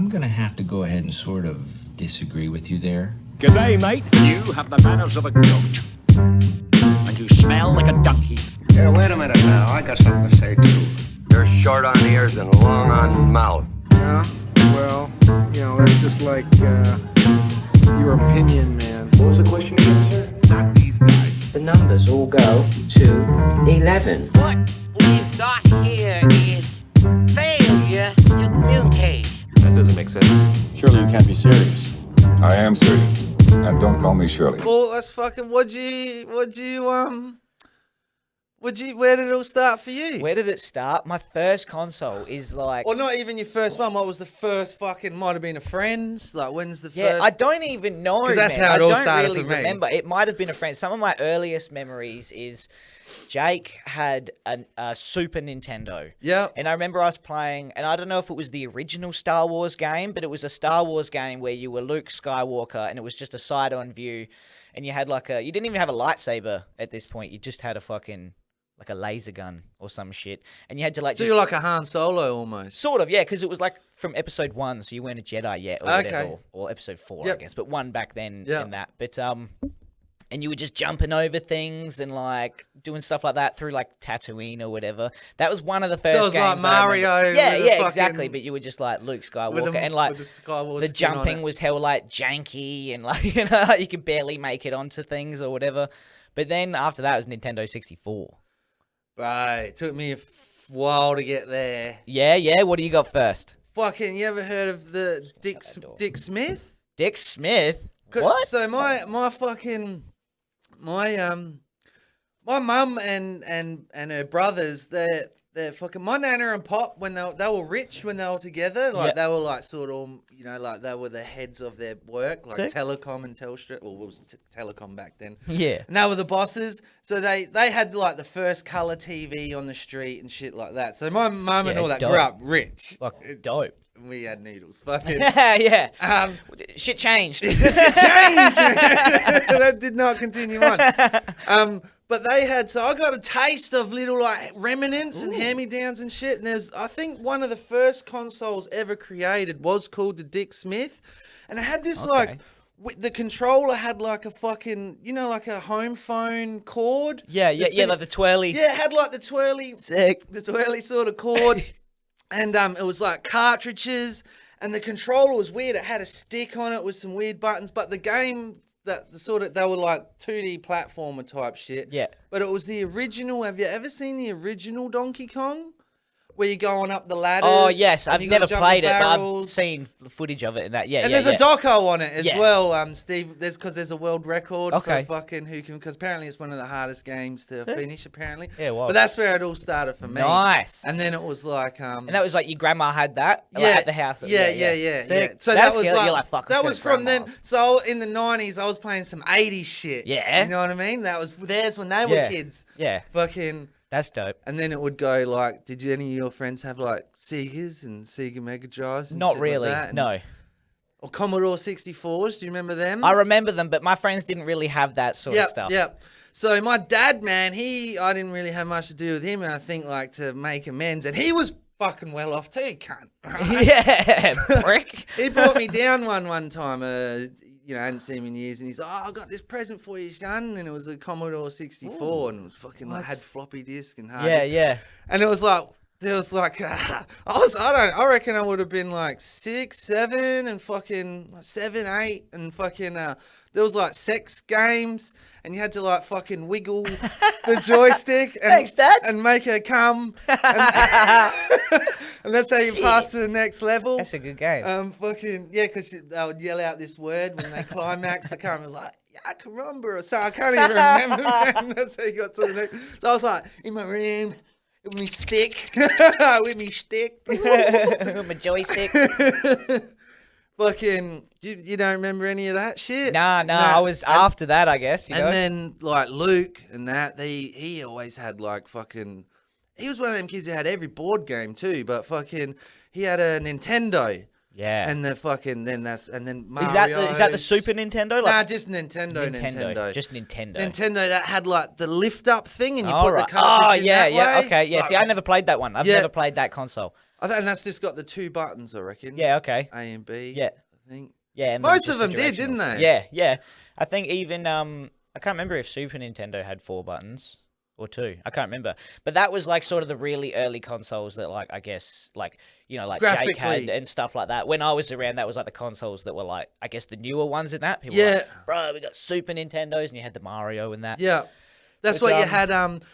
I'm gonna have to go ahead and sort of disagree with you there. G'day, mate. You have the manners of a goat. And you smell like a donkey. Yeah, wait a minute now. I got something to say, too. You're short on ears and long on mouth. Yeah, well, that's just like your opinion, man. What was the question again, sir? Not these guys. The numbers all go to 11. What we've got here is failure to communicate. That doesn't make sense. Surely you can't be serious. I am serious. And don't call me Shirley. Well, that's fucking. Where did it all start for you? Where did it start? My first console is like... Or not even your first one. What was the first fucking... Might have been a Friends? Like, when's the first... Yeah, I don't even know, because that's how it all started really for me. Remember. It might have been a Friends. Some of my earliest memories is Jake had a Super Nintendo. Yeah. And I remember I was playing... And I don't know if it was the original Star Wars game, but it was a Star Wars game where you were Luke Skywalker and it was just a side-on view. And you had like a... You didn't even have a lightsaber at this point. You just had a fucking... like a laser gun or some shit. And you had to like... So you're like a Han Solo almost. Sort of, yeah, because it was like from episode 1, so you weren't a Jedi yet or whatever, or episode 4, I guess, but 1 back then in that. But, and you were just jumping over things and like doing stuff like that through like Tatooine or whatever. That was one of the first games. So it was like Mario. Yeah, exactly. But you were just like Luke Skywalker. And like the jumping was hell like janky and like, you could barely make it onto things or whatever. But then after that it was Nintendo 64. Right, it took me a while to get there. Yeah. What do you got first? Fucking, you ever heard of the Dick Smith? Dick Smith? What? So my mum and her brothers, they're fucking, my nana and pop, when they were rich when they were together, like they were like sort of, like they were the heads of their work, like Telecom and Telstra. Well, it was Telecom back then. Yeah. And they were the bosses. So they had like the first colour TV on the street and shit like that. So my mum and all that grew up rich. Like, dope. We had noodles. Fucking. Yeah. Shit changed. Shit changed. That did not continue on. But they had, so I got a taste of little like remnants and hand-me-downs and shit. And I think one of the first consoles ever created was called the Dick Smith. And it had this like, the controller had like a fucking, like a home phone cord. Yeah, like the twirly. Yeah, it had like the twirly. Sick. The twirly sort of cord. And it was like cartridges. And the controller was weird. It had a stick on it with some weird buttons. But the game... they were like 2D platformer type shit. Yeah. But it was the original. Have you ever seen the original Donkey Kong? Where you're going up the ladders? Oh, yes. I've never played it, but I've seen the footage of it and that. Yeah, and there's a doco on it as well, Steve. Because there's a world record for fucking who can... Because apparently it's one of the hardest games to finish, apparently. Yeah, wow. But that's where it all started for me. Nice. And then it was like... and that was like your grandma had that? Like, at the house? Yeah. So that was like, fuck, that was from them. So in the 90s, I was playing some 80s shit. Yeah. You know what I mean? That was theirs when they were kids. Yeah. Fucking... That's dope. And then it would go like, did any of your friends have like Segas and Sega Mega Drives? And Not really, like that? no. Or Commodore 64s, do you remember them? I remember them, but my friends didn't really have that sort of stuff. Yeah. So my dad, man, I didn't really have much to do with him, and I think like to make amends, and he was fucking well off too, cunt. Right? Yeah, prick. He brought me down one time, I hadn't seen him in years, and he's like, I got this present for you, son, and it was a Commodore 64, and it was fucking like had floppy disk and hard disk. Yeah. And it was like, I reckon I would have been like 6, 7, and fucking 7, 8, and fucking, there was like sex games, and you had to like fucking wiggle the joystick and, Thanks, Dad. and make her come. And, and that's how you pass to the next level. That's a good game. Because they would yell out this word when they climax. The camera was like, yeah, caramba, or so. I can't even remember. Man. That's how you got to the next. So I was like, in my room. With me stick. With me stick. With my joystick. Fucking, you don't remember any of that shit? Nah. I was after that, I guess. And then, like, Luke and that, he always had, like, fucking... He was one of them kids who had every board game, too, but fucking... He had a Nintendo. Yeah. And the fucking... and then Mario. Is that the Super Nintendo? Nah, just Nintendo. Just Nintendo. Nintendo that had, like, the lift-up thing, and you put the cartridge in that way. Okay, yeah. See, I never played that one. I've never played that console. And that's just got the 2 buttons, I reckon. Yeah, okay. A and B. Yeah. I think. Yeah, and Most then of them just the did, didn't directionals. they? Yeah, yeah. I think even I can't remember if Super Nintendo had 4 buttons or 2. I can't remember. But that was like sort of the really early consoles that like I guess like like Jake had and stuff like that. When I was around, that was like the consoles that were like I guess the newer ones in that. People were like, bro, we got Super Nintendos and you had the Mario and that. Yeah. That's what you had,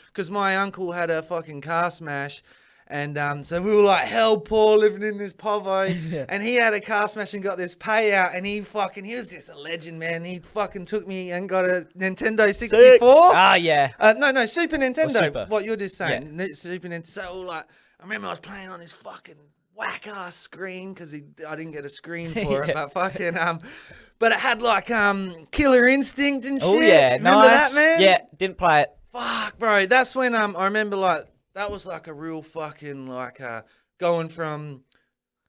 because my uncle had a fucking car smash, and so we were like hell poor living in this povo, and he had a car smash and got this payout, and he was just a legend, man. He fucking took me and got a Nintendo 64. Ah, yeah. No, Super Nintendo. Super. What you're just saying, Yeah. Super Nintendo. So like, I remember I was playing on this fucking whack ass screen because I didn't get a screen for it, but fucking but it had like Killer Instinct and shit. Oh yeah, remember that, man? Yeah, didn't play it. Fuck, bro. That's when I remember like that was like a real fucking like going from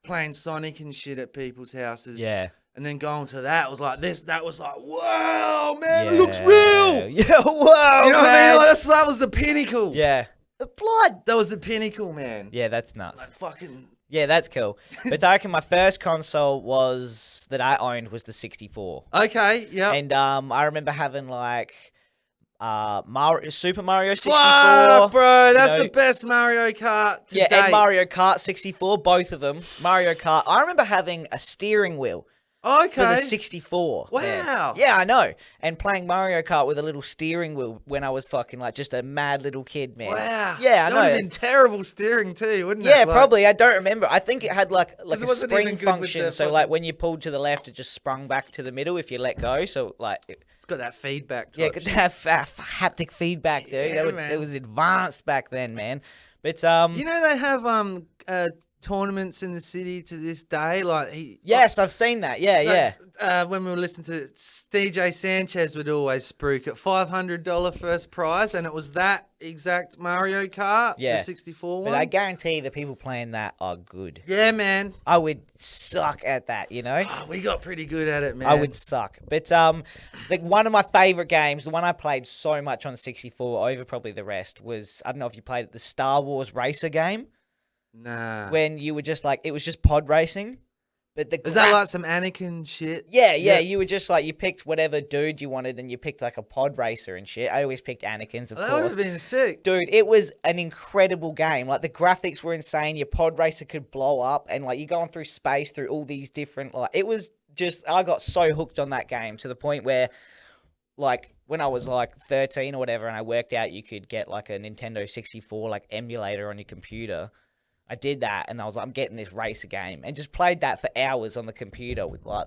playing Sonic and shit at people's houses. Yeah. And then going to that was like this. That was like, wow, man, it looks real. Yeah, wow, You know what I man. mean? Like, that was the pinnacle. Yeah. The blood. That was the pinnacle, man. Yeah, that's nuts. Like fucking. Yeah, that's cool. But I reckon my first console that I owned was the 64. Okay, yeah. And I remember having like Super Mario 64. Fuck, bro, that's you know, the best Mario Kart to yeah, date. and Mario Kart 64, both of them. Mario Kart. I remember having a steering wheel. For the 64. Wow. Man. Yeah, I know. And playing Mario Kart with a little steering wheel when I was fucking like just a mad little kid, man. Wow. Yeah, I know. That would have been terrible steering too, wouldn't it? Yeah, Like, probably. I don't remember. I think it had like a it wasn't spring even good with function. the So fucking- like when you pulled to the left, it just sprung back to the middle if you let go. So like. It's got that feedback type Yeah, could have haptic feedback, dude. Yeah, It was advanced back then, man. But You know they have tournaments in the city to this day. Like yes, I've seen that. Yeah, yeah. When we were listening to DJ Sanchez would always spruik at $500 first prize, and it was that exact Mario Kart, Yeah. the 64 But one. I guarantee the people playing that are good. Yeah, man. I would suck at that, you know? We got pretty good at it, man. I would suck. But like one of my favorite games, the one I played so much on 64 over probably the rest was, I don't know if you played it, the Star Wars Racer game. Nah. When you were just like, it was just pod racing. But the Is that like some Anakin shit? Yeah. You were just like, you picked whatever dude you wanted and you picked like a pod racer and shit. I always picked Anakin's, of That course. would have been sick. Dude, it was an incredible game. Like the graphics were insane. Your pod racer could blow up and like you're going through space through all these different, like it was just, I got so hooked on that game to the point where like when I was like 13 or whatever and I worked out you could get like a Nintendo 64 like emulator on your computer. I did that and I was like, I'm getting this racer game and just played that for hours on the computer with like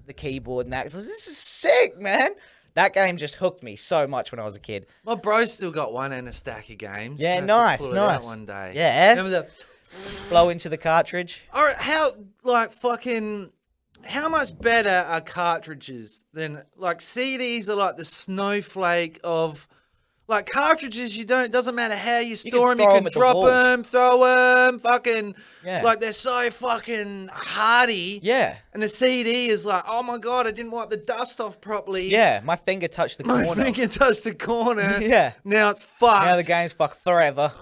the keyboard and that. So this is sick, man. That game just hooked me so much when I was a kid. My bro still got one and a stack of games. Yeah, I have to nice, pull it out nice. one day. Yeah. Remember the Blow into the cartridge. All right, how much better are cartridges than like CDs are like the snowflake of like cartridges. Doesn't matter how you store them, you throw can 'em at the drop wall. them, throw them, fucking Yeah. like they're so fucking hardy. Yeah. And the CD is like, oh my god, I didn't wipe the dust off properly. Yeah, my finger touched the My corner. finger touched the corner. Yeah. Now it's fucked. Now the game's fucked forever.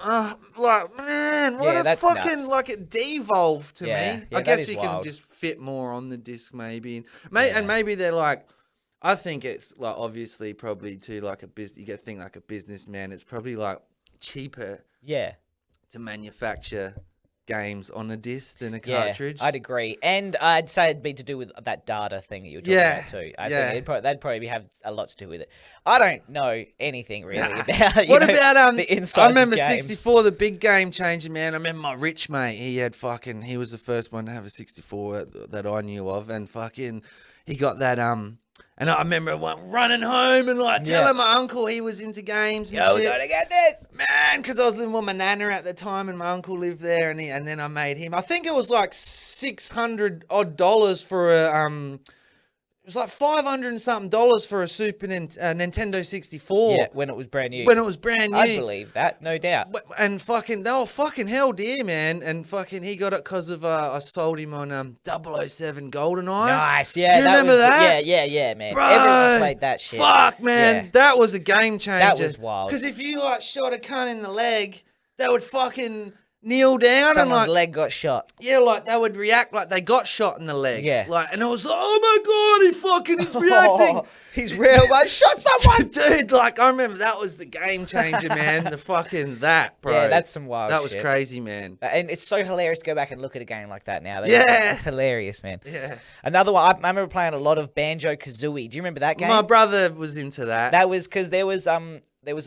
Like, man, what Yeah, a that's fucking, nuts. like, it devolved to Yeah, me. yeah, I that guess is you wild. can just fit more on the disc, maybe. And maybe they're like, I think it's, like, obviously probably too, like, you got to think like a businessman. It's probably, like, cheaper Yeah. to manufacture games on a disc than a Yeah, cartridge. I'd agree. And I'd say it'd be to do with that data thing that you were talking Yeah, about too. I yeah. think that'd probably have a lot to do with it. I don't know anything really about What about the inside I remember of games. 64, the big game changer, man. I remember my rich mate. He was the first one to have a 64 that I knew of, and fucking he got that And I remember running home and like telling my uncle he was into games and Yo, we shit. gotta get this, man, because I was living with my nana at the time, and my uncle lived there, and then I made him. I think it was like $600 odd for a It was like $500 and something for a Nintendo 64. Yeah, when it was brand new. When it was brand new. I believe that, no doubt. And fucking, they were fucking hell dear, man. And fucking, he got it because of, I sold him on 007 GoldenEye. Nice, yeah. Do you remember that? Yeah, man. Bro, Everyone played that shit. Fuck, man. Yeah. That was a game changer. That was wild. Because if you, like, shot a cunt in the leg, they would fucking... kneel down and Someone's like leg got shot. yeah, like they would react like they got shot in the leg. Yeah. Like, and I was like, oh my god, he's reacting. He's real, man. Shot someone. Dude, like I remember that was the game changer, man. The fucking that, bro. Yeah, that's some wild That was shit. crazy, man. And it's so hilarious to go back and look at a game like that now. Yeah. It's hilarious, man. Yeah. Another one, I remember playing a lot of Banjo-Kazooie. Do you remember that game? My brother was into that. That was because there was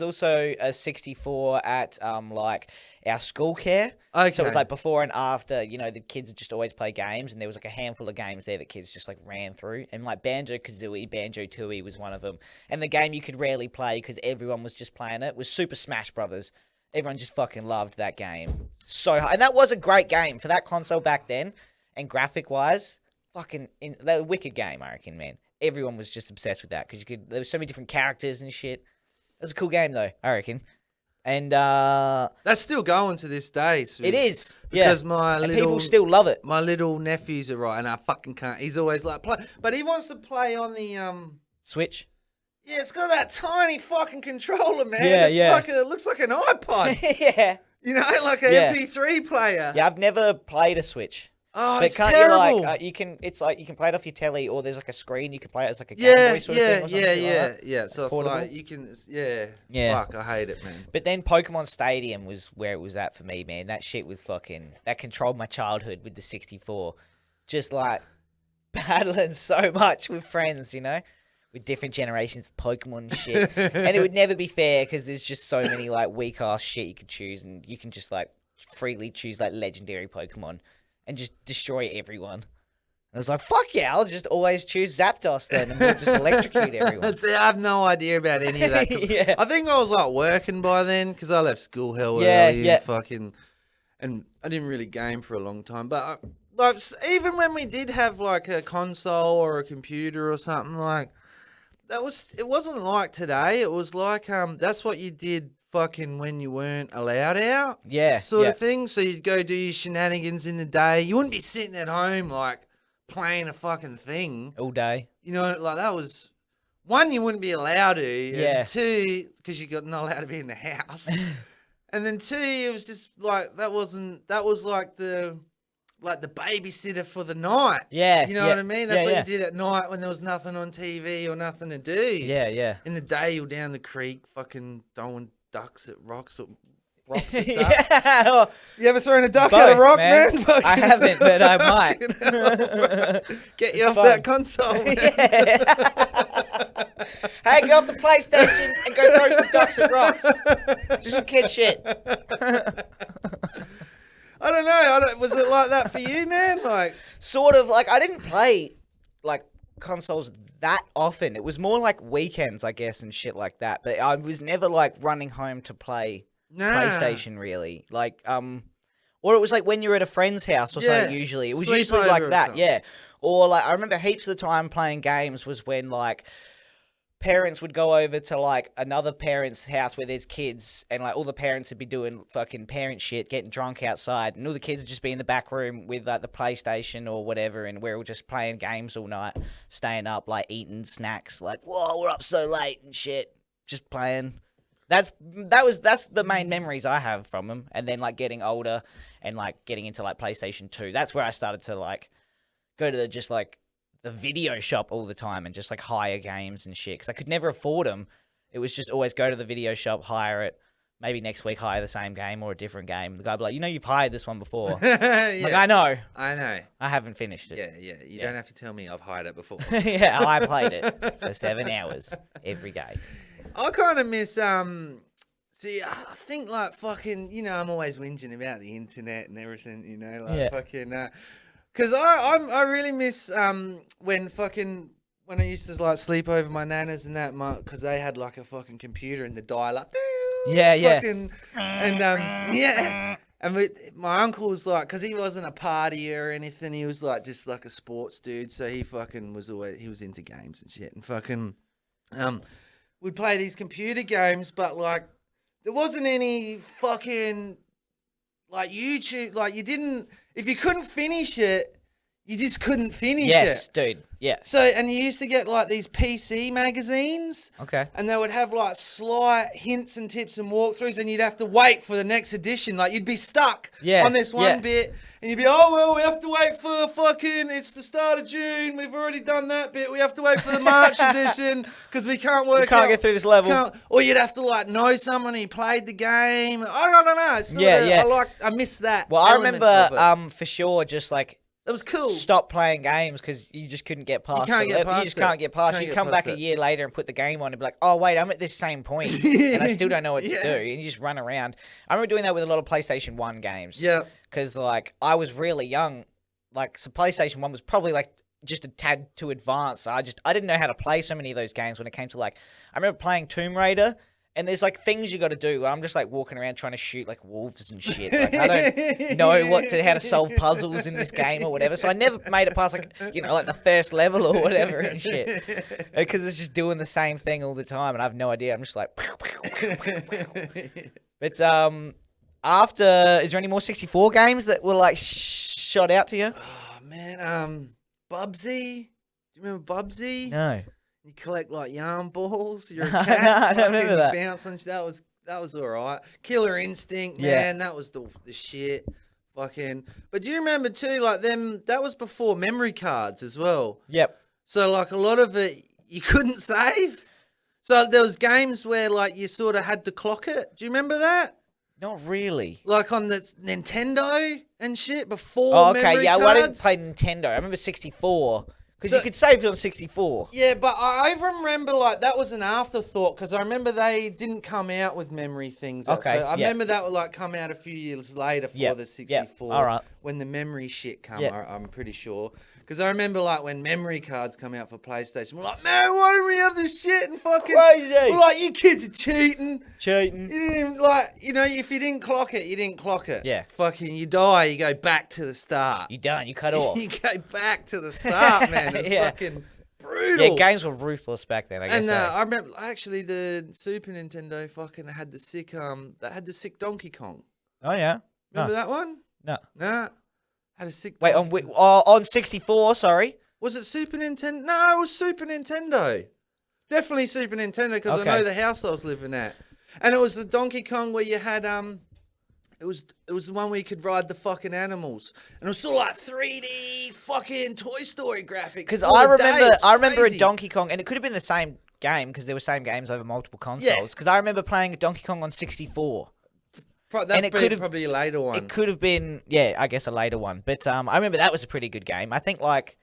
also a 64 at like our school care. Okay. So it was like before and after, you know, the kids would just always play games, and there was like a handful of games there that kids just like ran through. And like Banjo-Kazooie, Banjo-Tooie was one of them. And the game you could rarely play because everyone was just playing it was Super Smash Brothers. Everyone just fucking loved that game. So hard. And that was a great game for that console back then. And graphic wise, that was a wicked game, I reckon, man. Everyone was just obsessed with that because there was so many different characters and shit. It was a cool game though, I reckon. And that's still going to this day. So it is because people still love it. My little nephews are right, and I fucking can't. He's always like play, but he wants to play on the Switch. Yeah, it's got that tiny fucking controller, man. Yeah, it's like it looks like an iPod. Yeah. You know, like an MP3 player. Yeah, I've never played a Switch. Oh, but it's can't terrible. You like you can play it off your telly, or there's like a screen you can play it as like a Game Boy sort of thing or something like that. Yeah. So Portable. it's like you can, Yeah. Fuck, I hate it, man. But then Pokemon Stadium was where it was at for me, man. That shit was that controlled my childhood with the 64. Just like battling so much with friends, you know, with different generations of Pokemon and shit. And it would never be fair because there's just so many like weak ass shit you could choose, and you can just like freely choose like legendary Pokemon and just destroy everyone. I was like, fuck yeah, I'll just always choose Zapdos then, and we'll just electrocute everyone. See, I have no idea about any of that. Yeah. I think I was like working by then because I left school hell Yeah, early. yeah. And I didn't really game for a long time. But like, even when we did have like a console or a computer or something, like it wasn't like today. It was like that's what you did fucking when you weren't allowed out. Yeah. Sort of thing. So you'd go do your shenanigans in the day. You wouldn't be sitting at home like playing a fucking thing all day. You know, like that was one, you wouldn't be allowed to. Yeah. And two, because you got not allowed to be in the house. And then two, it was just like that was like the babysitter for the night. Yeah. You know what I mean? That's what yeah. you did at night when there was nothing on TV or nothing to do. Yeah, yeah. In the day, you're down the creek, fucking throwing ducks at rocks at ducks. Yeah. You ever thrown a duck Both, at a rock, man? man? I haven't, but I might. Get you off that console, man. Hey, get off the PlayStation and go throw some ducks at rocks. Just some kid shit. I don't know. Was it like that for you, man? Like, sort of. Like, I didn't play like consoles that often. It was more like weekends, I guess, and shit like that. But I was never like running home to play PlayStation, really. Like, or it was like when you were at a friend's house or something. Usually, it was usually like that. Yeah. Or like I remember heaps of the time playing games was when like parents would go over to like another parent's house where there's kids, and like all the parents would be doing fucking parent shit, getting drunk outside, and all the kids would just be in the back room with like the PlayStation or whatever, and we're all just playing games all night, staying up, like eating snacks, like, whoa, we're up so late and shit, just playing. That's the main memories I have from them. And then like getting older and like getting into like PlayStation 2, that's where I started to like go to the video shop all the time and just like hire games and shit, because I could never afford them. It was just always go to the video shop, hire it, maybe next week hire the same game or a different game. The guy would be like, you know, you've hired this one before. yeah. Like, I know. I haven't finished it. Yeah. You don't have to tell me I've hired it before. Yeah, I played it for 7 hours every day. I kind of miss see, I think like fucking, you know, I'm always whinging about the internet and everything, you know, like fucking because I really miss when I used to like sleep over my nanas and that, because they had like a fucking computer and the dial up. Fucking, and and my uncle was like, because he wasn't a partier or anything, he was like just like a sports dude, so he fucking was into games and shit, and fucking we'd play these computer games, but like there wasn't any fucking like YouTube, like you didn't, if you couldn't finish it, You just couldn't finish Yes, it. dude. Yeah. So, and you used to get like these PC magazines. Okay. And they would have like slight hints and tips and walkthroughs, and you'd have to wait for the next edition. Like you'd be stuck on this one bit, and you'd be, oh, well, we have to wait for it's the start of June. We've already done that bit. We have to wait for the March edition because we can't work can't get through this level. Or you'd have to like know someone who played the game. I don't know. I miss that. Well, I element of it. remember for sure just like, it was cool. Stop playing games because you just couldn't get past You just can't get past it. You come back a year later and put the game on and be like, oh, wait, I'm at this same point and I still don't know what to do. And you just run around. I remember doing that with a lot of PlayStation 1 games. Yeah. Because, like, I was really young. Like, so PlayStation 1 was probably, like, just a tad too advanced. I didn't know how to play so many of those games when it came to, like, I remember playing Tomb Raider. And there's, like, things you got to do. I'm just, like, walking around trying to shoot, like, wolves and shit. Like, I don't know how to solve puzzles in this game or whatever. So I never made it past, like, like the first level or whatever and shit. Because it's just doing the same thing all the time. And I have no idea. I'm just like... But, after... Is there any more 64 games that were, like, shot out to you? Oh, man. Bubsy. Do you remember Bubsy? No. You collect like yarn balls. You're a No, cat. I don't remember that. Bounce on, that was all right. Killer Instinct, man, that was the shit. Fucking. But do you remember too, like them? That was before memory cards as well. Yep. So like a lot of it, you couldn't save. So there was games where like you sort of had to clock it. Do you remember that? Not really. Like on the Nintendo and shit before. Oh, okay. memory Yeah, cards. well, I didn't play Nintendo. I remember 64. Because you could save it on 64. Yeah, but I remember, like, that was an afterthought, because I remember they didn't come out with memory things. Okay, I remember that would, like, come out a few years later for the 64. All right. When the memory shit come, I'm pretty sure. Because I remember, like, when memory cards come out for PlayStation, we're like, man, why don't we have this shit and fucking... Crazy. We're like, you kids are cheating. Cheating. You didn't even, like, if you didn't clock it, you didn't clock it. Yeah. Fucking, you die, you go back to the start. You don't, you cut off. You go back to the start, man. It's fucking... brutal. Yeah, games were ruthless back then, I guess. And I remember actually the Super Nintendo fucking had the sick Donkey Kong. Oh yeah. Remember that one? No. Nah. Had a sick Wait, on 64, sorry. Was it Super Nintendo? No, it was Super Nintendo. Definitely Super Nintendo because I know the house I was living at. And it was the Donkey Kong where you had it was the one where you could ride the fucking animals, and it was sort of like 3D fucking Toy Story graphics. Because I remember a Donkey Kong, and it could have been the same game because there were same games over multiple consoles. Because I remember playing a Donkey Kong on 64. That's probably a later one. It could have been, I guess a later one. But I remember that was a pretty good game. I think like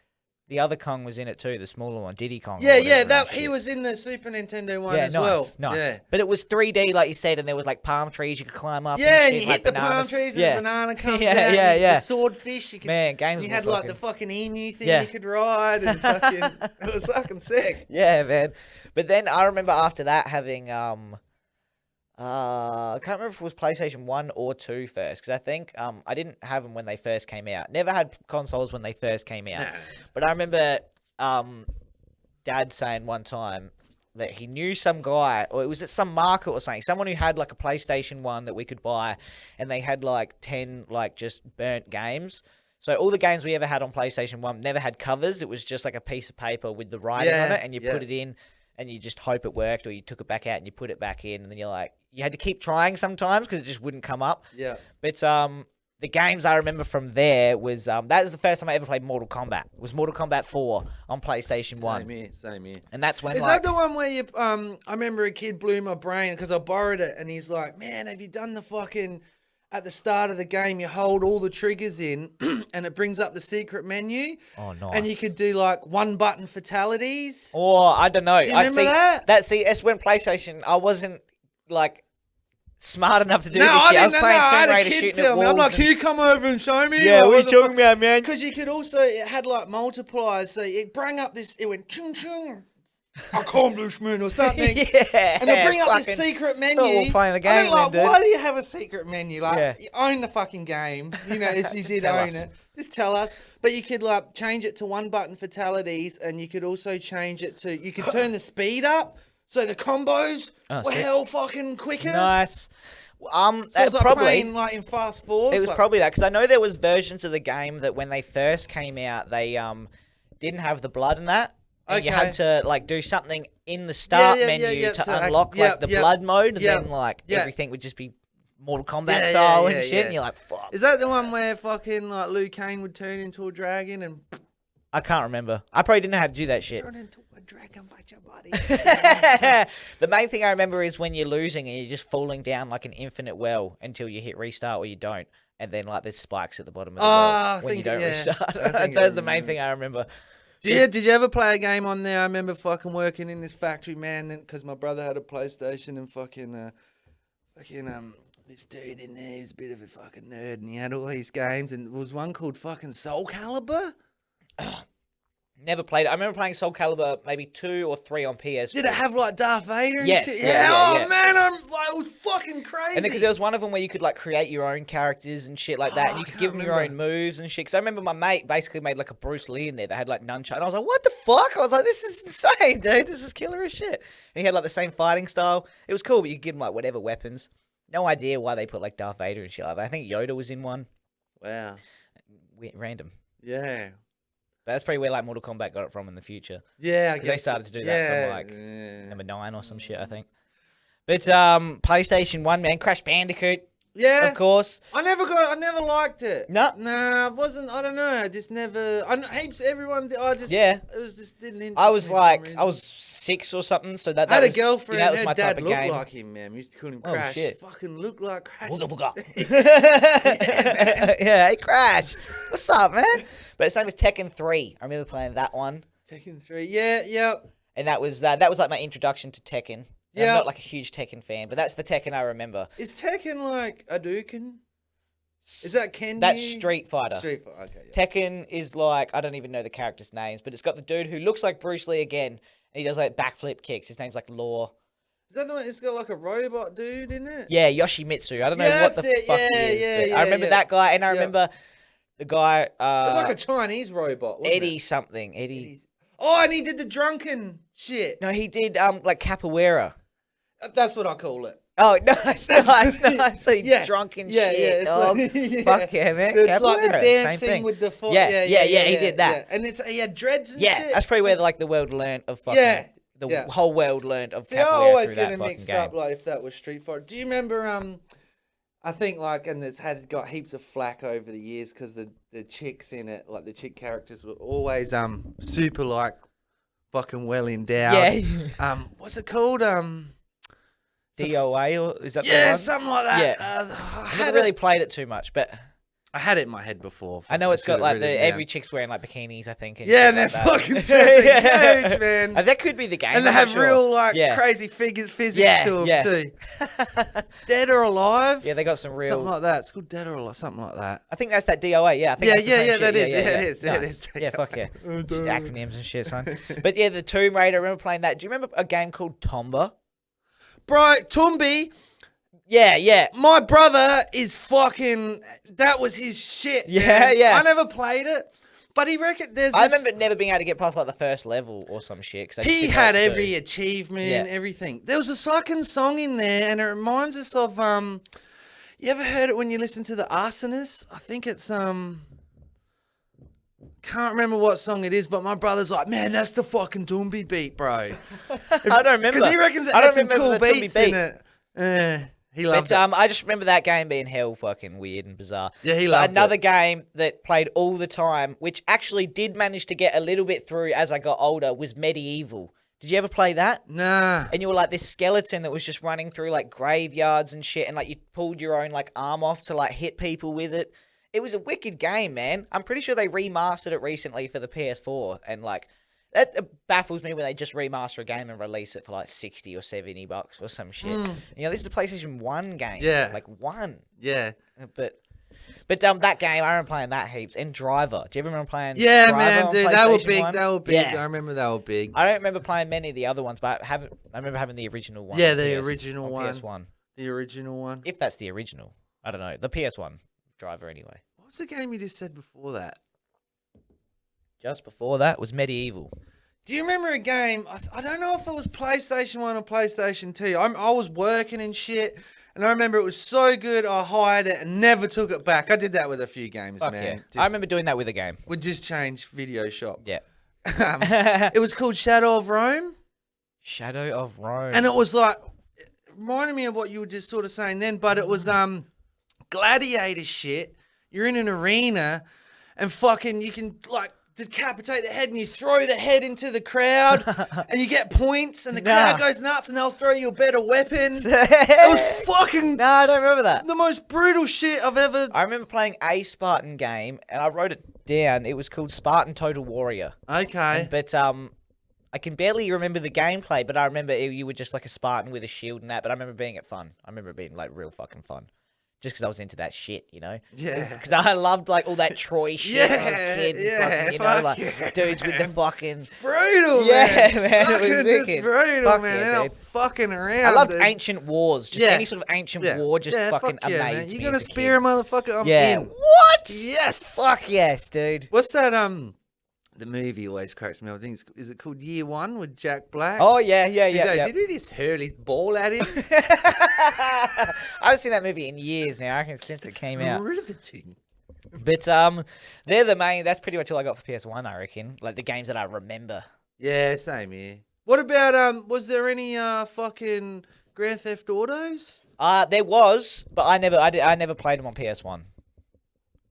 the other Kong was in it too, the smaller one, Diddy Kong. Yeah, he was in the Super Nintendo one as well. Nice. Yeah. But it was 3D, like you said, and there was like palm trees you could climb up. Yeah, and shit, you like hit the bananas. palm trees and the banana comes out. Yeah. The swordfish. Games. You had like the fucking emu thing you could ride, and fucking it was fucking sick. Yeah, man. But then I remember after that having I can't remember if it was PlayStation 1 or 2 first, because I think I didn't have them when they first came out. Never had consoles when they first came out. Nah. But I remember Dad saying one time that he knew some guy, or it was at some market or something, someone who had like a PlayStation 1 that we could buy, and they had like 10 like just burnt games. So all the games we ever had on PlayStation 1 never had covers. It was just like a piece of paper with the writing on it, and you put it in, and you just hope it worked, or you took it back out and you put it back in, and then you're like, you had to keep trying sometimes because it just wouldn't come up. Yeah. But the games I remember from there was that was the first time I ever played Mortal Kombat. It was Mortal Kombat 4 on PlayStation 1. Same here. And that's when Is that the one where you I remember a kid blew my brain because I borrowed it, and he's like, man, have you done the fucking at the start of the game, you hold all the triggers in and it brings up the secret menu. Oh, nice. And you could do like one button fatalities. Oh, I don't know. Do you remember that? That's when PlayStation, I wasn't like smart enough to do no, this shit. I was I playing had Tomb a Raider kid shooting tell at me. I'm walls like, can you come over and show me? Yeah, what are you talking about, man? Because you could also, it had like multipliers. So it bring up this, it went chung chung. Accomplishment or something. Yeah. And it'll bring up this secret menu. All playing the game, I'm like, then, why do you have a secret menu? Like, Yeah. you own the fucking game. You know, if you did tell own us. it. Just tell us. But you could like change it to one button fatalities, and you could also change it to, you could turn the speed up. So the combos were sick. hell fucking quicker. Nice. So it's like probably playing like in fast forwards. it was like, probably that because I know there was versions of the game that when they first came out, they didn't have the blood in that. And you had to like do something in the start menu to unlock like the blood mode, and then like everything would just be Mortal Kombat style and shit. And you're like, fuck. Is that the one where fucking like Liu Kang would turn into a dragon and I can't remember. I probably didn't know how to do that shit. turn into a dragon by your body? The main thing I remember is when you're losing and you're just falling down like an infinite well until you hit restart or you don't. And then like there's spikes at the bottom of the well when you don't restart. That's the main thing I remember. Did you ever play a game on there? I remember fucking working in this factory, man, because my brother had a PlayStation and fucking this dude in there, he was a bit of a fucking nerd, and he had all these games, and there was one called fucking Soul Calibur. Never played it. I remember playing Soul Calibur maybe 2 or 3 on PS. Did it have like Darth Vader and yes, shit? Yeah. Oh man, it was fucking crazy. And because there was one of them where you could like create your own characters and shit like that, and you could give them your own moves and shit. Because I remember my mate basically made like a Bruce Lee in there that had like nunchuck, and I was like, what the fuck? I was like, this is insane, dude. This is killer as shit. And he had like the same fighting style. It was cool, but you could give him like whatever weapons. No idea why they put like Darth Vader and shit like that. I think Yoda was in one. Wow. Random. Yeah. But that's probably where like Mortal Kombat got it from in the future. Yeah, I guess they started to do that from like number 9 or some shit, I think. But PlayStation 1, man, Crash Bandicoot. Yeah, of course. I never liked it. No, nah, it wasn't. I don't know. I just never. Everyone. It was just didn't. Interest I was me like, I was 6 or something, so that I had was, a girlfriend. that was her my dad type of looked game. like him, man. We used to call him Oh, Crash. shit. Fucking looked like Crash. Yeah, hey Crash, what's up, man? But same as Tekken 3. I remember playing that one. Tekken 3. Yeah, yep. And that was like my introduction to Tekken. Yeah. I'm not like a huge Tekken fan, but that's the Tekken I remember. Is Tekken like Hadouken? Is that Ken? That's Street Fighter. Street Fighter, okay. Yeah. Tekken is like, I don't even know the characters' names, but it's got the dude who looks like Bruce Lee again, and he does like backflip kicks. His name's like Law. Is that the one? It's got like a robot dude in it. Yeah, Yoshimitsu. I don't know what the fuck he is. Yeah, I remember that guy, and I remember the guy. It was like a Chinese robot. Wasn't Eddie it? something. Eddie. Oh, and he did the drunken shit. No, he did like capoeira. That's what I call it. Oh, nice. So drunken shit, dog. Like, Fuck yeah, man. Like the Capoeira, dancing same thing. with the foot. Yeah, he did that. Yeah. And he had dreads and yeah, shit. that's probably where like the world learned of fucking. The whole world learned of See, capoeira I always through get that it fucking mixed game. up, like if that was Street Fighter. Do you remember? I think like, and it's got heaps of flack over the years because the chicks in it, like the chick characters, were always super like fucking well endowed. Yeah. What's it called? DOA or is that the one? Something like that. Yeah. I never really played it too much, but I had it in my head before. I know it's got like every chick's wearing like bikinis, I think. And and they're fucking huge, man. And that could be the game. And they have real like crazy physics to them too. Dead or Alive? Yeah, they got some real something like that. It's called Dead or Alive, something like that. I think that's that DOA. Yeah, I think that's the same shit. That is. Yeah, it is. Nice. It is. Yeah, fuck yeah. Just acronyms and shit, son. But yeah, the Tomb Raider. I remember playing that. Do you remember a game called Tomba? Bro, Tumbi. Yeah. My brother is fucking. That was his shit. Yeah. I never played it, but he reckoned there's. I remember never being able to get past like the first level or some shit. Cause he had every achievement, everything. There was a fucking song in there, and it reminds us of You ever heard it when you listen to the Arsonist? I think it's Can't remember what song it is, but my brother's like, man, that's the fucking Tumbi beat, bro. I don't remember. Because he reckons it had some cool beats in it. He loved it. I just remember that game being hell fucking weird and bizarre. Yeah, he loved another game that played all the time, which actually did manage to get a little bit through as I got older, was Medieval. Did you ever play that? Nah. And you were like this skeleton that was just running through like graveyards and shit, and like you pulled your own like arm off to like hit people with it. It was a wicked game, man. I'm pretty sure they remastered it recently for the PS4, and like that baffles me when they just remaster a game and release it for like $60 or $70 or some shit. You know, this is a PlayStation 1 game. Yeah. Like one. Yeah. But that game, I remember playing that heaps. And Driver. Do you ever remember playing Yeah, Driver man, on dude. PlayStation They were big. 1? They were big. Yeah. I remember they were big. I don't remember playing many of the other ones, but I remember having the original one. Yeah, on the PS, original on one. PS1. The original one. If that's the original. I don't know. The PS1 Driver anyway. What was the game you just said before that? Just before that was Medieval. Do you remember a game? I don't know if it was PlayStation 1 or PlayStation 2. I was working and shit, and I remember it was so good, I hired it and never took it back. I did that with a few games, Fuck man. yeah. Just, I remember doing that with a game. Would just change video shop. Yeah. It was called Shadow of Rome. Shadow of Rome. And it was like, it reminded me of what you were just sort of saying then, but it was gladiator shit. You're in an arena and fucking you can like decapitate the head and you throw the head into the crowd and you get points and the crowd goes nuts and they'll throw you a better weapon. It was fucking... No, I don't remember that. The most brutal shit I've ever... I remember playing a Spartan game and I wrote it down. It was called Spartan Total Warrior. Okay. But I can barely remember the gameplay, but I remember you were just like a Spartan with a shield and that, but I remember being it fun. I remember it being like real fucking fun. Just because I was into that shit, you know? Yeah. Because I loved like all that Troy shit when I was a kid. Yeah, fucking, you know, like dudes with the fucking... Brutal, yeah, man. man. It was Just wicked. brutal, Fuck man. yeah, They're not dude. fucking around, I loved dude. ancient wars. Just any sort of ancient war just fucking fuck yeah, amazed man. me. You're gonna as a spear a kid. motherfucker? I'm Yeah. in. What? Yes. Fuck yes, dude. What's that, the movie always cracks me up. I think is it called Year One with Jack Black? Oh, yeah. Did he just hurl his ball at him? I haven't seen that movie in years now. I reckon since it came out. Riveting. But they're the main. That's pretty much all I got for PS1. I reckon. Like the games that I remember. Yeah, same here. What about was there any fucking Grand Theft Autos? There was, but I never played them on PS1.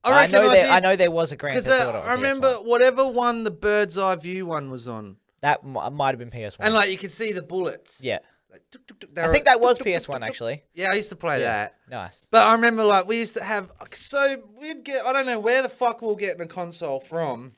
I know there was a Grand Theft Auto. I remember whatever one the bird's eye view one was on. That might have been PS1. And like you could see the bullets. Yeah. Like, I think that was PS1 actually. Yeah, I used to play that. Nice. But I remember like we used to have we'd get I don't know where the fuck we'll get a console from.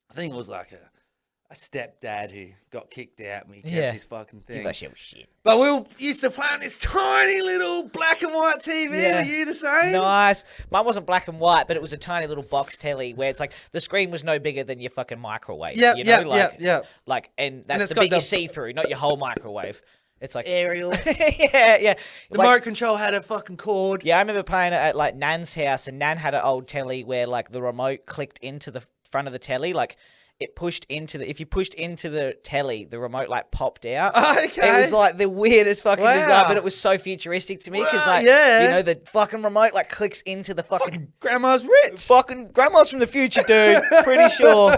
I think it was like a stepdad who got kicked out and he kept his fucking thing. That shit was shit. But we used to play on this tiny little black and white TV. Yeah. Were you the same? Nice. Mine wasn't black and white, but it was a tiny little box telly where it's like the screen was no bigger than your fucking microwave. Yep, you know? yep. Like, and that's it's the got bit you the- see through, not your whole microwave. It's like Aerial. yeah. The remote control had a fucking cord. Yeah, I remember playing it at like Nan's house, and Nan had an old telly where like the remote clicked into the front of the telly, like. It pushed into if you pushed into the telly, the remote like popped out. Okay. It was like the weirdest fucking design, but it was so futuristic to me because like you know the fucking remote like clicks into the fucking grandma's rich. Fucking grandma's from the future, dude. Pretty sure.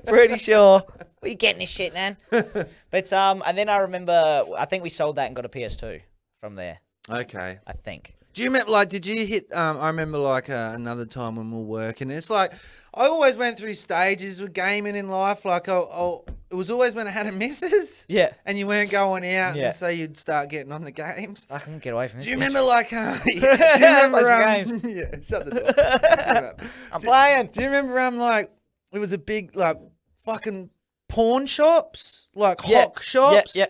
Pretty sure. Where you getting this shit, man? But and then I remember I think we sold that and got a PS2 from there. Okay. I think. Do you remember, like, did you hit, I remember, like, another time when we were working, it's like, I always went through stages with gaming in life, like, it was always when I had a missus, yeah, and you weren't going out, and so you'd start getting on the games. I can get away from this. Do you remember, like, do you remember, games? Yeah, shut the door. I'm playing. Do you remember, like, it was a big, like, fucking pawn shops, like, hock shops? Yeah.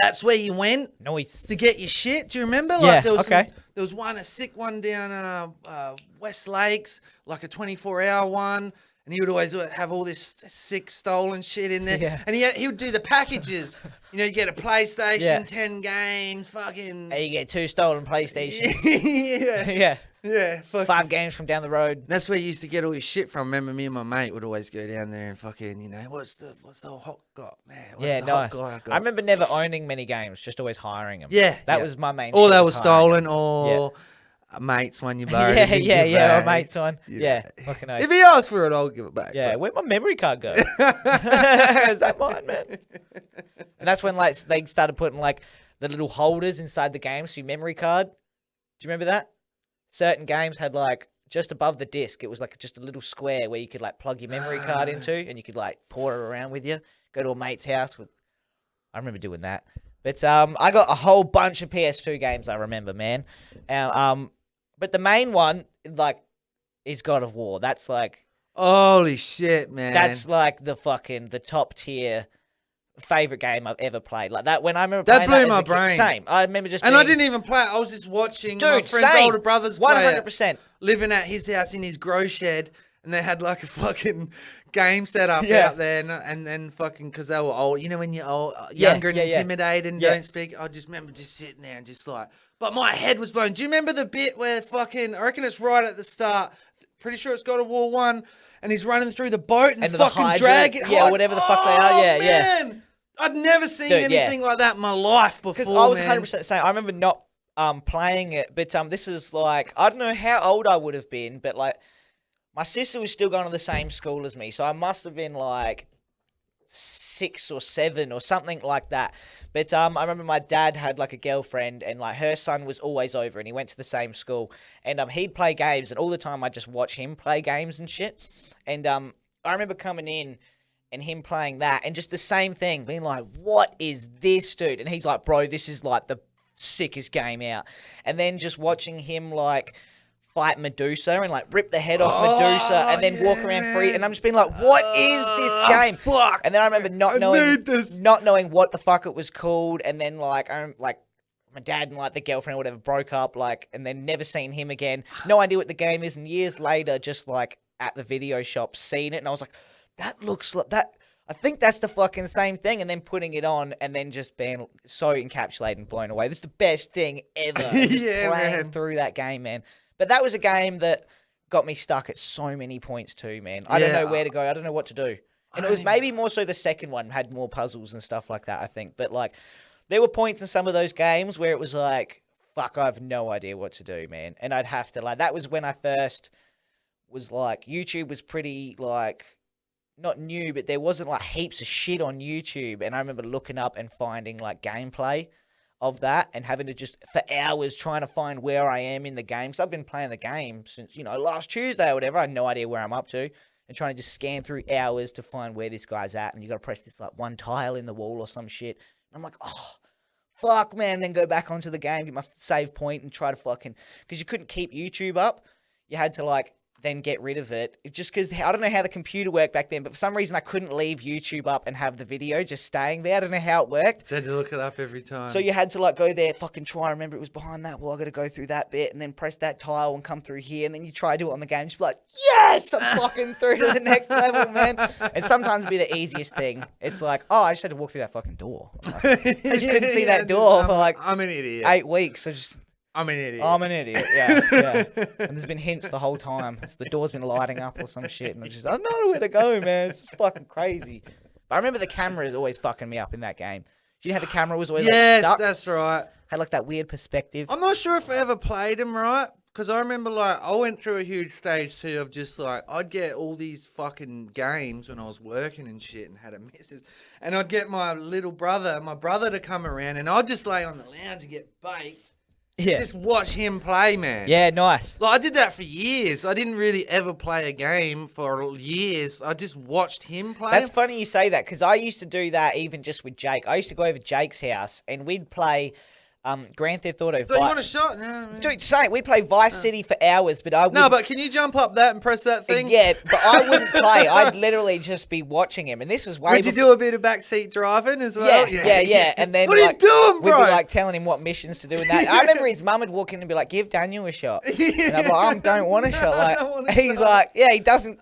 That's where you went to get your shit. Do you remember? Like there was there was a sick one down West Lakes, like a 24-hour one, and he would always have all this sick stolen shit in there. Yeah. And he would do the packages. You know, you get a PlayStation, 10 games, fucking. Hey, you get 2 stolen PlayStations. yeah. Yeah, 5 games from down the road. That's where you used to get all your shit from. Remember, me and my mate would always go down there and fucking, you know, what's the hot got, man? What's the hot nice. guy got? I remember never owning many games, just always hiring them. Yeah, that was my main. Or shit, they was were hiring stolen, or a mate's one you borrowed. yeah, or mate's one. Yeah, fucking if he asks for it, I'll give it back. Yeah, where'd my memory card go? Is that mine, man? And that's when like they started putting like the little holders inside the game, so your memory card. Do you remember that? Certain games had like just above the disc, it was like just a little square where you could like plug your memory card into, and you could like pour it around with you. Go to a mate's house with. I remember doing that. But I got a whole bunch of PS2 games. I remember, man. But the main one like is God of War. That's like holy shit, man. That's like the top tier. Favorite game I've ever played. Like that when I remember that playing blew that my brain. Same. I remember just and I didn't even play it. I was just watching my friend's older brothers play 100%. Living at his house in his grow shed, and they had like a fucking game set up out there, and then fucking because they were old. You know when you're old, younger and intimidated and don't speak. I just remember just sitting there and just like, but my head was blown. Do you remember the bit where fucking? I reckon it's right at the start. pretty sure it's God of War 1, and he's running through the boat and And the fucking Hydra, drag it. yeah, whatever the fuck they are, yeah, yeah. Man, I'd never seen Dude, yeah. anything like that in my life before. Because I was man. 100% saying, I remember not playing it, but this is like, I don't know how old I would have been, but like, my sister was still going to the same school as me, so I must have been like 6 or 7 or something like that. But I remember my dad had like a girlfriend, and like her son was always over, and he went to the same school, and he'd play games, and all the time I'd just watch him play games and shit. And I remember coming in and him playing that, and just the same thing, being like, what is this, dude? And he's like, bro, this is like the sickest game out. And then just watching him like fight Medusa and like rip the head off Medusa and then walk around free, and I'm just being like, what is this game? Fuck. And then I remember not knowing what the fuck it was called, and then like I'm like, my dad and like the girlfriend or whatever broke up, like, and then never seen him again. No idea what the game is, and years later, just like at the video shop, seen it, and I was like, that looks like that. I think that's the fucking same thing, and then putting it on, and then just being so encapsulated and blown away. This is the best thing ever. Just playing through that game, man. But that was a game that got me stuck at so many points too, man. I don't know where to go. I don't know what to do. And it was maybe more so the second one had more puzzles and stuff like that, I think. But like, there were points in some of those games where it was like, fuck, I have no idea what to do, man. And I'd have to, like, that was when I first was like, YouTube was pretty like, not new, but there wasn't like heaps of shit on YouTube. And I remember looking up and finding like gameplay of that and having to just for hours trying to find where I am in the game. Because I've been playing the game since, you know, last Tuesday or whatever. I had no idea where I'm up to, and trying to just scan through hours to find where this guy's at. And you got to press this like one tile in the wall or some shit. And I'm like, oh, fuck, man. And then go back onto the game, get my save point and try to fucking, because you couldn't keep YouTube up. You had to like then get rid of it. Just because I don't know how the computer worked back then, but for some reason I couldn't leave YouTube up and have the video just staying there. I don't know how it worked. So you had to look it up every time. So you had to like go there, fucking try, remember it was behind that wall, I got to go through that bit and then press that tile and come through here, and then you try to do it on the game, just be like, yes, I'm fucking through to the next level, man. And sometimes it'd be the easiest thing. It's like, oh, I just had to walk through that fucking door. Like, I just couldn't see that door for like I'm an idiot. 8 weeks. So just I'm an idiot. I'm an idiot, yeah. And there's been hints the whole time. The door's been lighting up or some shit, and I don't know where to go, man. It's fucking crazy. But I remember the camera is always fucking me up in that game. Do you know how the camera was always like stuck? That's right. Had like that weird perspective. I'm not sure if I ever played him right, because I remember like I went through a huge stage too of just like I'd get all these fucking games when I was working and shit and had a missus, and I'd get my brother to come around, and I'd just lay on the lounge and get baked. Yeah. Just watch him play, man. Yeah, nice. Like, I did that for years. I didn't really ever play a game for years. I just watched him play. That's funny you say that, because I used to do that even just with Jake. I used to go over to Jake's house, and we'd play Grand Theft Auto. So you want a shot? No, man. Dude, same. We'd play Vice City for hours, but I would... No, but can you jump up that and press that thing? Yeah, but I wouldn't play. I'd literally just be watching him, and this is way Would you do a bit of backseat driving as well? Yeah. And then what are you doing, bro? We'd be like telling him what missions to do and that. I remember his mum would walk in and be like, "Give Daniel a shot." And I'm like, "I don't want a shot." Like, he's like, "Yeah, he doesn't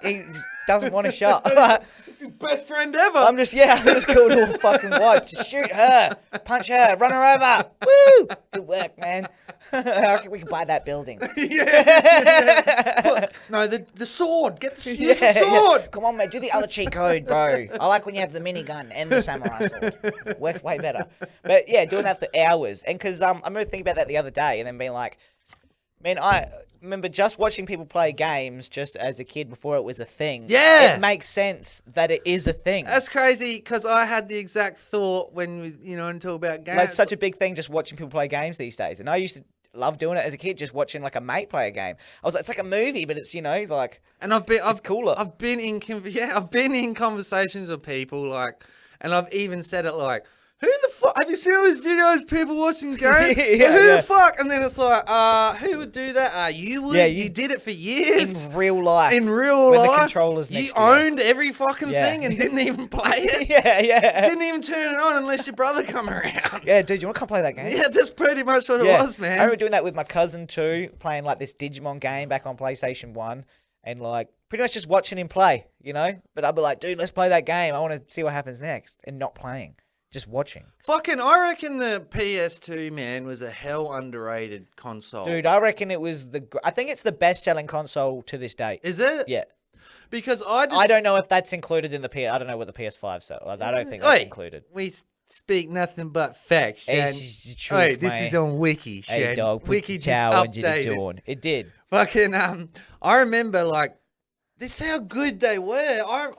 want a shot." It's his best friend ever. I'm just cool to fucking watch. Just shoot her, punch her, run her over. Woo! Good work, man. I reckon we can buy that building. Look, no, the sword. Get the sword. Yeah. Come on, mate. Do the other cheat code, bro. I like when you have the minigun and the samurai sword. It works way better. But yeah, doing that for hours. And because I remember thinking about that the other day and then being like, man, I remember just watching people play games just as a kid before it was a thing. Yeah. It makes sense that it is a thing. That's crazy, because I had the exact thought when we, and talk about games. Like, it's such a big thing just watching people play games these days. And I used to love doing it as a kid, just watching like a mate play a game. I was like, it's like a movie, but it's, like, and I've cooler. I've been in conversations with people like, and I've even said it like, who the fuck? Have you seen all these videos of people watching games? The fuck? And then it's like, who would do that? You would. Yeah, you did it for years. In real life. In real life. The controllers next you to owned every fucking thing and didn't even play it. Yeah. Didn't even turn it on unless your brother come around. Yeah, dude, you want to come play that game? Yeah, that's pretty much what it was, man. I remember doing that with my cousin too, playing like this Digimon game back on PlayStation 1 and like pretty much just watching him play, But I'd be like, dude, let's play that game. I want to see what happens next, and not playing. just watching. Fucking, I reckon the PS2, man, was a hell underrated console. Dude, I reckon it was I think it's the best-selling console to this day. Is it? Yeah. Because I don't know if that's included in the I don't know what the PS5 so. I don't think that's included. We speak nothing but facts, Shan. It's the truth, this mate. is on Wiki, Shan. Hey, dog, Wiki put just the towel under the updated. dawn. It did. Fucking, I remember, like, this is how good they were. I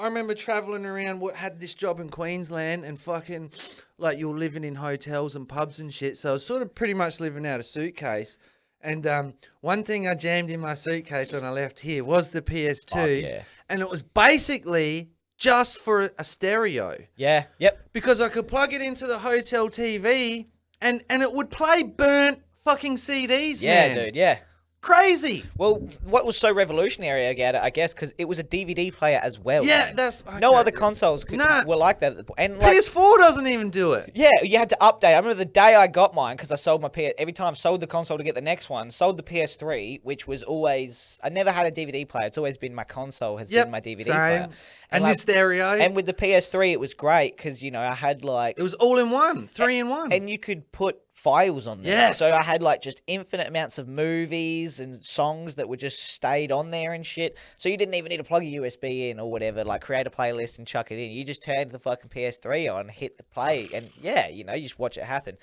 remember traveling around, had this job in Queensland, and fucking, like, you were living in hotels and pubs and shit, so I was sort of pretty much living out a suitcase. And one thing I jammed in my suitcase when I left here was the PS2. Oh, yeah. And it was basically just for a stereo. Yeah. Yep. Because I could plug it into the hotel TV and it would play burnt fucking CDs, Yeah, man. dude. Yeah. Crazy. Well, what was so revolutionary about it, I guess, because it was a DVD player as well. Yeah, man. that's... No okay. other consoles were like that at the point. And like, PS4 doesn't even do it. yeah, you had to update. I remember the day I got mine because I sold my every time I sold the console to get the next one. Sold the PS3, which was always I never had a DVD player. It's always been my console has been my DVD player. And like, the stereo. And with the PS3, it was great because I had like it was all in one, 3 in 1. and you could put files on there. Yes. So I had like just infinite amounts of movies and songs that were just stayed on there and shit. So you didn't even need to plug a USB in or whatever, like create a playlist and chuck it in. You just turned the fucking PS3 on, hit the play, and yeah, you just watch it happen.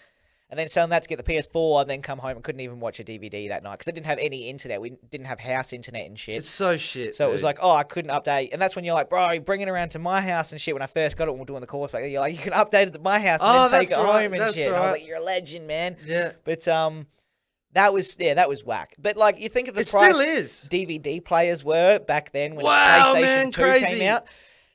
And then selling that to get the PS4 and then come home and couldn't even watch a DVD that night because I didn't have any internet. We didn't have house internet and shit. It's so shit, So dude. it was like, oh, I couldn't update. And that's when you're like, bro, bring it around to my house and shit. When I first got it, when we were doing the course back there, you're like, you can update it at my house and then take it home and shit. And I was like, you're a legend, man. Yeah. But that was whack. But like, you think of the It price still is. DVD players were back then when Wow, PlayStation man, 2 crazy. came out.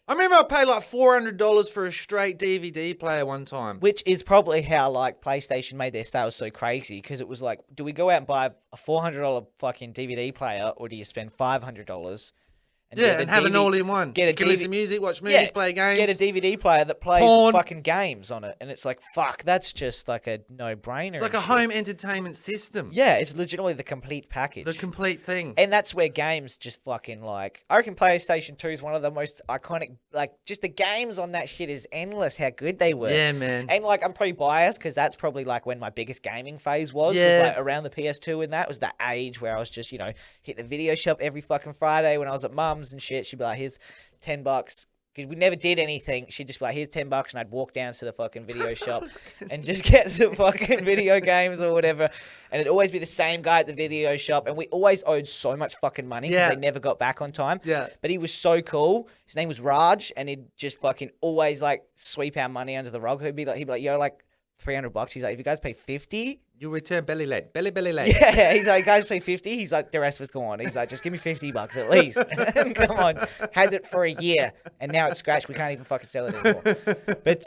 I remember I paid like $400 for a straight DVD player one time. Which is probably how like PlayStation made their sales so crazy because it was like, do we go out and buy a $400 fucking DVD player or do you spend $500? And have an all-in-one. Get a you can listen to music, watch movies, play games. Get a DVD player that plays Porn. fucking games on it. And it's like, fuck, that's just like a no-brainer. It's like a home entertainment system. Yeah, it's legitimately the complete package. The complete thing. And that's where games just fucking like... I reckon PlayStation 2 is one of the most iconic... Like, just the games on that shit is endless how good they were. Yeah, man. And like, I'm pretty biased because that's probably like when my biggest gaming phase was. Yeah. Was like around the PS2 and that was the age where I was just, hit the video shop every fucking Friday when I was at mum's and shit. She'd be like, here's $10. Because we never did anything. She'd just be like, here's $10, and I'd walk down to the fucking video shop and just get some fucking video games or whatever. And it'd always be the same guy at the video shop. And we always owed so much fucking money because they never got back on time. Yeah. But he was so cool. His name was Raj, and he'd just fucking always like sweep our money under the rug. He'd be like, yo, like $300. He's like, if you guys pay 50, you return belly lad. Belly lad. yeah, he's like, guys pay 50. He's like, the rest of us go on. He's like, just give me $50 at least. Come on, had it for a year, and now it's scratched. We can't even fucking sell it anymore. But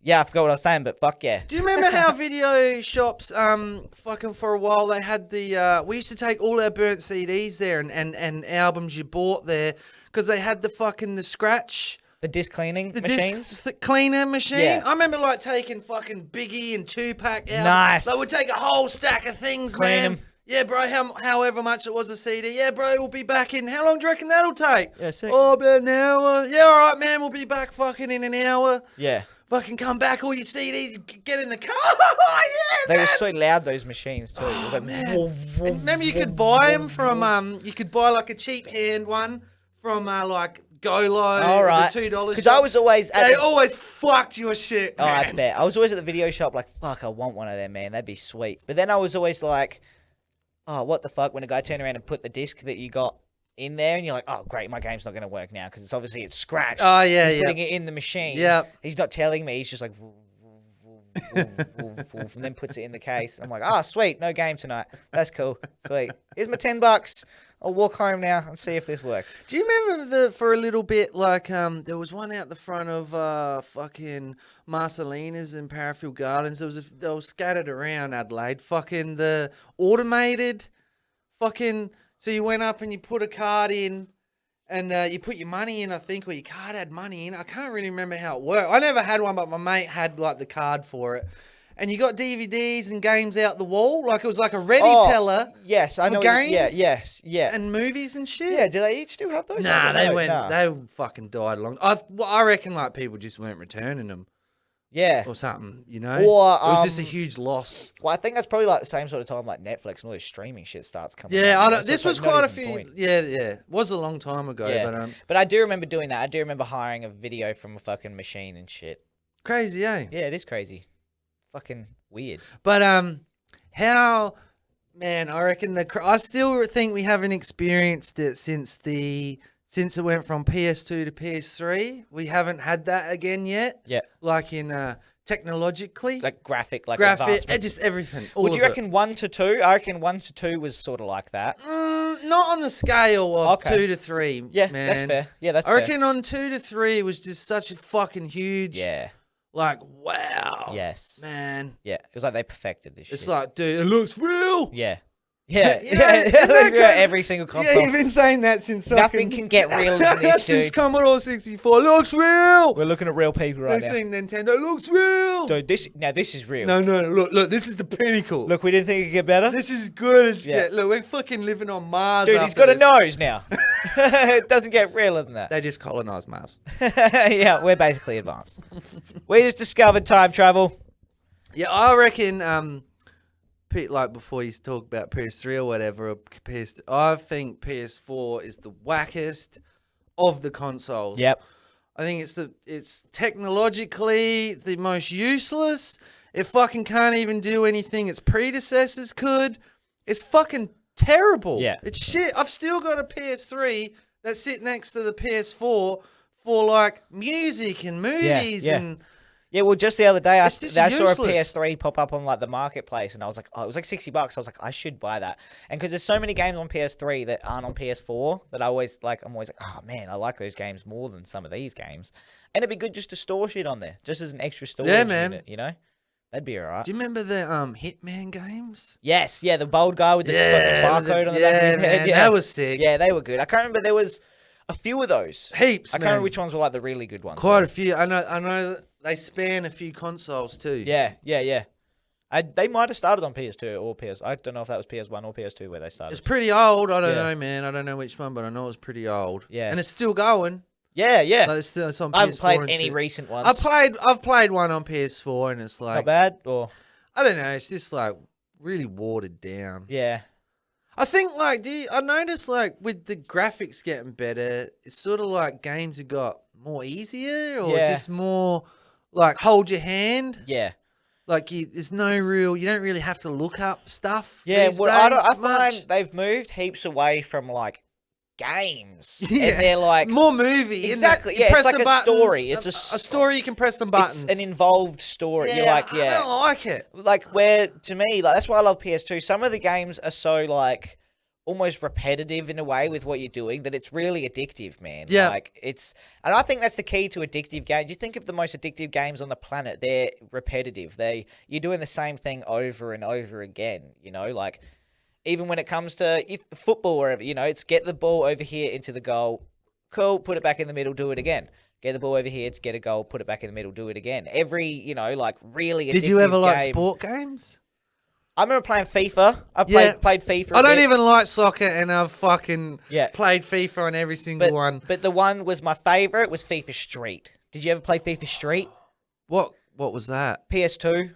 yeah, I forgot what I was saying. But fuck yeah. Do you remember how video shops, fucking for a while they had the we used to take all our burnt CDs there and albums you bought there because they had the scratch. The disc cleaning The machines? disc cleaner machine. Yeah. I remember like taking fucking Biggie and Tupac out. Nice. They would take a whole stack of things, Clean man. 'em. Yeah, bro, however much it was a CD. Yeah, bro, we'll be back in. How long do you reckon that'll take? Yeah, sick. Oh, about an hour. Yeah, all right, man, we'll be back fucking in an hour. Yeah. Fucking come back, all your CDs, get in the car. Oh, yeah, They man. were so loud, those machines, too. It was like, And remember, you could buy them from, you could buy like a cheap hand one from like Golo. all right. The $2 Because I was always at They the... always fucked your shit, Oh, man. I bet. I was always at the video shop like, fuck, I want one of them, man. That'd be sweet. But then I was always like, oh, what the fuck? When a guy turned around and put the disc that you got in there and you're like, oh, great, my game's not going to work now because it's scratched. Oh, yeah, He's yeah. putting it in the machine. Yeah. He's not telling me. He's just like, woof, woof, woof, woof, and then puts it in the case. I'm like, oh, sweet, no game tonight. That's cool. Sweet. Here's my $10. I'll walk home now and see if this works. Do you remember for a little bit, like, there was one out the front of fucking Marcelina's and Parafield Gardens. They were scattered around Adelaide. Fucking the automated fucking... So you went up and you put a card in and you put your money in, I think, or your card had money in. I can't really remember how it worked. I never had one, but my mate had, like, the card for it. And you got DVDs and games out the wall. Like, it was like a ready teller. Yes, I know. Games. Yeah. And movies and shit. Yeah, do they still have those? Nah, I don't know. they fucking died long. I reckon like people just weren't returning them. Yeah. or something, you know? Or, it was just a huge loss. Well, I think that's probably like the same sort of time like Netflix and all this streaming shit starts coming. Yeah, out, I don't, so this it's was like not quite a even few. point. Yeah, it was a long time ago, Yeah. But I do remember doing that. I do remember hiring a video from a fucking machine and shit. crazy, eh? Yeah, it is crazy. Fucking weird. But how, man? I reckon I still think we haven't experienced it since it went from PS2 to PS3. We haven't had that again yet. Yeah. Like in technologically, Like graphic graphic, just everything. Would you reckon 1 to 2? I reckon 1 to 2 was sort of like that. Not on the scale of 2 to 3. Yeah, man. that's fair. Yeah, that's I fair. reckon on 2 to 3 was just such a fucking huge. Yeah. Like, wow. Yes. Man. Yeah, it was like they perfected this shit. It's like, dude, it looks real. Yeah. Yeah. You know, and It that looks real kind- every single console. Yeah, you've been saying that since Nothing can get realer than this, since dude. Commodore 64. Looks real. We're looking at real people right Next now. thing, Nintendo looks real. Dude, this is real. No, look, this is the pinnacle. Look, we didn't think it could get better. This is good as Yeah. get. Look, we're fucking living on Mars. Dude, he's after got a this. nose now. It doesn't get realer than that. They just colonized Mars. Yeah, we're basically advanced. We just discovered time travel. Yeah, I reckon. Like before you talk about PS3 or whatever, or I think PS4 is the wackest of the consoles. Yep. I think it's technologically the most useless. It fucking can't even do anything its predecessors could. It's fucking terrible. Yeah. It's shit. I've still got a PS3 that sit next to the PS4 for like music and movies and. Yeah, well, just the other day, I It's just saw a useless. PS3 pop up on like the marketplace, and I was like, oh, it was like $60. I was like, I should buy that, and because there's so many games on PS3 that aren't on PS4 that I'm always like, oh man, I like those games more than some of these games, and it'd be good just to store shit on there, just as an extra storage man. unit, you know? That'd be alright. Do you remember the Hitman games? Yes, yeah, the bold guy with the fucking barcode on the back of his head. Man, Yeah, that was sick. Yeah, they were good. I can't remember. There was a few of those. Heaps. I can't remember which ones were like the really good ones. Quite a few. I know that they span a few consoles too. Yeah. They might have started on PS2 or PS. I don't know if that was PS1 or PS2 where they started. It's pretty old. I don't know, man. I don't know which one, but I know it's pretty old. Yeah. And it's still going. Yeah. Like it's on PS4 I haven't played and any shit. recent ones. I've played one on PS4 and it's like Not bad, or I don't know. It's just like really watered down. yeah. I think like I noticed like with the graphics getting better, it's sort of like games have got more easier or Yeah. just more like hold your hand. Yeah. Like there's no real. You don't really have to look up stuff. Yeah, these well, days I much. find they've moved heaps away from like games. Yeah. And they're like more movie. Exactly. Isn't it? You Yeah, press it's like some a buttons, story. It's a story. You can press some buttons. It's an involved story. You're like, I don't like it. Like where to me, like that's why I love PS2. Some of the games are so like almost repetitive in a way with what you're doing that it's really addictive, man. Yeah. Like and I think that's the key to addictive games. You think of the most addictive games on the planet, they're repetitive. You're doing the same thing over and over again, you know, like even when it comes to football or whatever, you know, it's get the ball over here into the goal. Cool, put it back in the middle, do it again. Get the ball over here to get a goal, put it back in the middle, do it again. Every, you know, like really addictive Did you ever like game. sport games? I remember playing FIFA. I played FIFA. I don't even like soccer, and I've fucking Yeah. played FIFA on every single one. But the one was my favorite was FIFA Street. Did you ever play FIFA Street? What was that? PS2.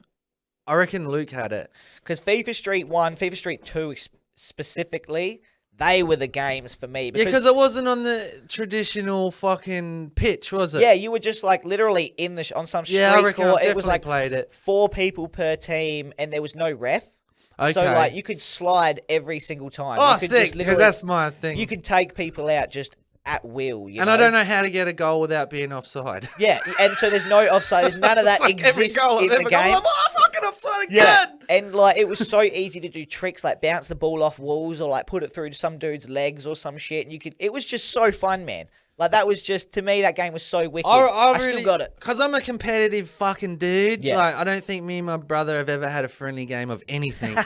I reckon Luke had it. Because FIFA Street 1, FIFA Street 2 specifically, they were the games for me. Yeah, because it wasn't on the traditional fucking pitch, was it? Yeah, you were just like literally on some street Yeah, I reckon court. I've It was definitely like played it. 4 people per team, and there was no ref. Okay. So like you could slide every single time. Oh, You could sick, just because literally- that's my thing. You could take people out just at will. You And know? I don't know how to get a goal without being offside. Yeah, and so there's no offside. There's none of that It's like every exists goal I've in the ever got, game. I'm like, oh, fucking offside again! Yeah, and like it was so easy to do tricks like bounce the ball off walls or like put it through some dude's legs or some shit. And it was just so fun, man. Like that was just to me that game was so wicked. I still got it because I'm a competitive fucking dude. Yeah. Like I don't think me and my brother have ever had a friendly game of anything.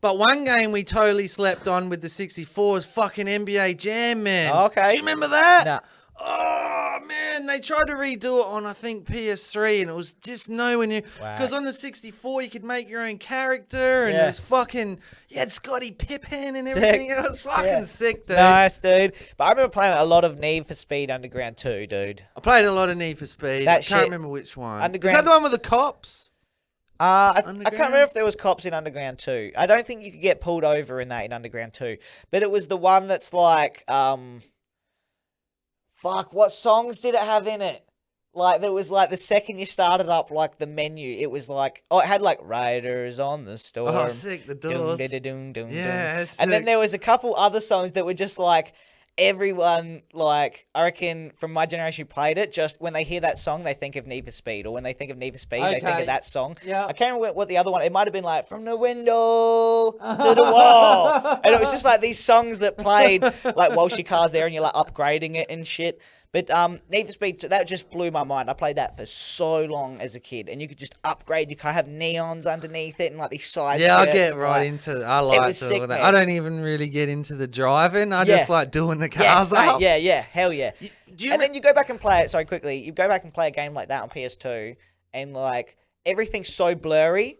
But one game we totally slept on with the 64 is fucking NBA Jam, man. Okay. Do you remember that? Nah. Oh man, and they tried to redo it on, I think, PS3, and it was just nowhere near. Because on the 64, you could make your own character, and it was fucking. You had Scotty Pippen and everything. It was fucking sick, dude. Nice, dude. But I remember playing a lot of Need for Speed Underground 2, dude. I played a lot of Need for Speed. I can't remember which one. Underground. Is that the one with the cops? I can't remember if there was cops in Underground 2. I don't think you could get pulled over in that in Underground 2. But it was the one that's like, fuck, what songs did it have in it? Like, there was like the second you started up, like the menu, it was like, it had like Riders on the Storm. Oh, sick, the Doors. Yeah, and then there was a couple other songs that were just like, everyone, like, I reckon from my generation who played it, just when they hear that song, they think of Need for Speed, or when they think of Need for Speed, they think of that song. Yeah. I can't remember what the other one, it might have been like, From the Window to the Wall. And it was just like these songs that played, like, whilst your car's there and you're like upgrading it and shit. But Need for Speed, that just blew my mind. I played that for so long as a kid, and you could just upgrade your car, have neons underneath it, and like these side. Yeah, I get right into. I like all sick, that. man. I don't even really get into the driving. I just like doing the cars up. Yeah, hell yeah. And then you go back and play it. Sorry, quickly, you go back and play a game like that on PS2, and like everything's so blurry.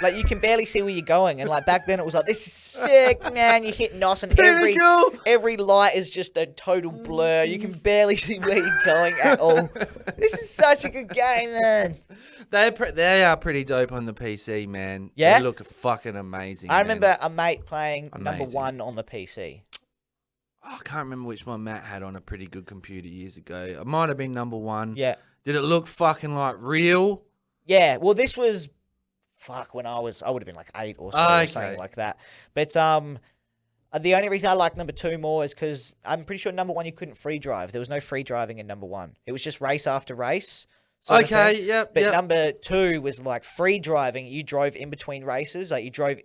Like, you can barely see where you're going, and like back then it was like, this is sick, man. You hit NOS, and every light is just a total blur. You can barely see where you're going at all. This is such a good game, man. They are pretty dope on the PC, man. Yeah, they look fucking amazing. I remember a mate playing number 1 on the PC. Oh, I can't remember which one Matt had on a pretty good computer years ago. It might have been number 1. Yeah. Did it look fucking like real? Yeah. Well, this was. Fuck, when I would have been like 8 or so, or something like that. But the only reason I like number 2 more is because I'm pretty sure number 1 you couldn't free drive. There was no free driving in number 1. It was just race after race. Okay, yep. But number 2 was like free driving. You drove in between races, like you drove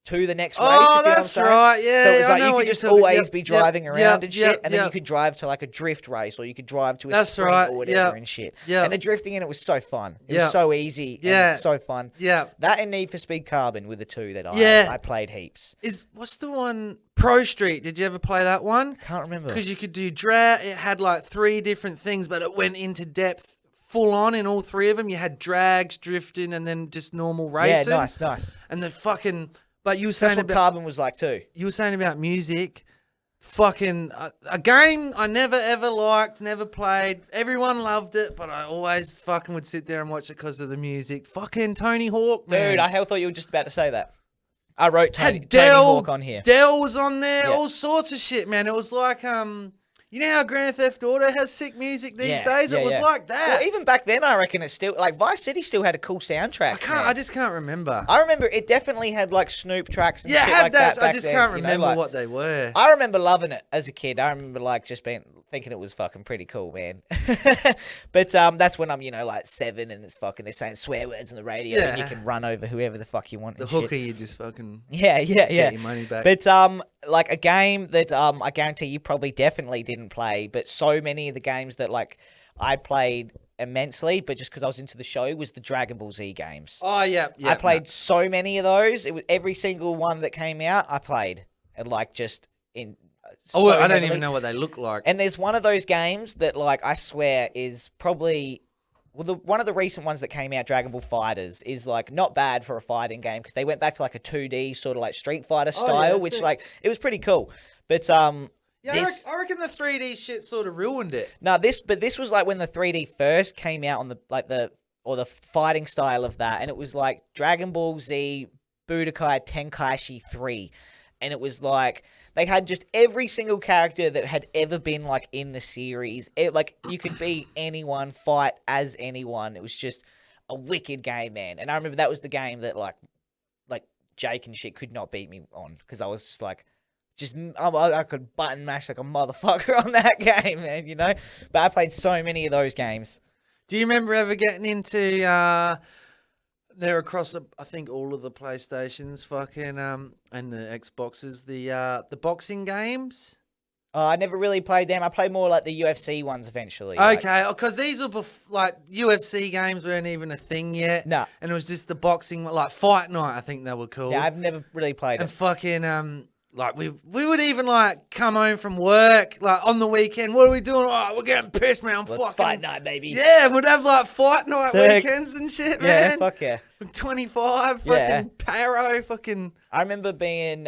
to the next race. Oh, that's right. Yeah. So it was like you could just always be driving around and shit, and then you could drive to like a drift race, or you could drive to a sprint or whatever and shit. Yeah. And the drifting in it was so fun. It was so easy. Yeah. And so fun. Yeah. That and Need for Speed Carbon were the 2 that I played heaps. What's the one? Pro Street. Did you ever play that one? Can't remember. Because you could do drag. It had like 3 different things, but it went into depth. Full on in all 3 of them. You had drags, drifting, and then just normal racing. Yeah, nice. And the fucking. But you were saying that's what Carbon was like too. You were saying about music. Fucking a game I never ever liked, never played. Everyone loved it, but I always fucking would sit there and watch it because of the music. Fucking Tony Hawk, man. Dude, I thought you were just about to say that. I wrote Tony Hawk on here. Dell was on there. All sorts of shit, man. It was like you know how Grand Theft Auto has sick music these days? It was like that. Well, even back then, I reckon it's still like Vice City still had a cool soundtrack. I just can't remember. I remember it definitely had like Snoop tracks and shit had like that. that. I just can't remember what they were. I remember loving it as a kid. I remember like just thinking it was fucking pretty cool, man. But that's when I'm like 7 and it's fucking they're saying swear words on the radio and you can run over whoever the fuck you want. The hooker, you just fucking get your money back. But like a game that I guarantee you probably definitely didn't play, but so many of the games that like I played immensely, but just because I was into the show, was the Dragon Ball Z games. Oh yeah. I played so many of those. It was every single one that came out I played, and like just in. I don't even know what they look like. And there's one of those games that like I swear is probably. Well, one of the recent ones that came out, Dragon Ball Fighters, is like not bad for a fighting game because they went back to like a 2D sort of like Street Fighter style, which like it was pretty cool. But I reckon the 3D shit sort of ruined it. No, this was like when the 3D first came out on the fighting style of that, and it was like Dragon Ball Z Budokai Tenkaichi 3. And it was like they had just every single character that had ever been like in the series. Like you could be anyone, fight as anyone. It was just a wicked game, man. And I remember that was the game that like Jake and shit could not beat me on because I was just like, I could button mash like a motherfucker on that game, man. But I played so many of those games. Do you remember ever getting into? They're across, I think, all of the PlayStations, fucking, and the Xboxes, the boxing games. I never really played them. I played more like the UFC ones eventually. Okay, because these were like UFC games weren't even a thing yet. No, and it was just the boxing, like Fight Night. I think they were cool. Yeah, I've never really played and it. Fucking like we would even like come home from work like on the weekend. What are we doing? Oh, we're getting pissed, man. Let's fight night, baby. Yeah, we'd have like fight night Sick. weekends and shit, Yeah, man. fuck yeah. From 25, Yeah. fucking Paro, fucking. I remember being,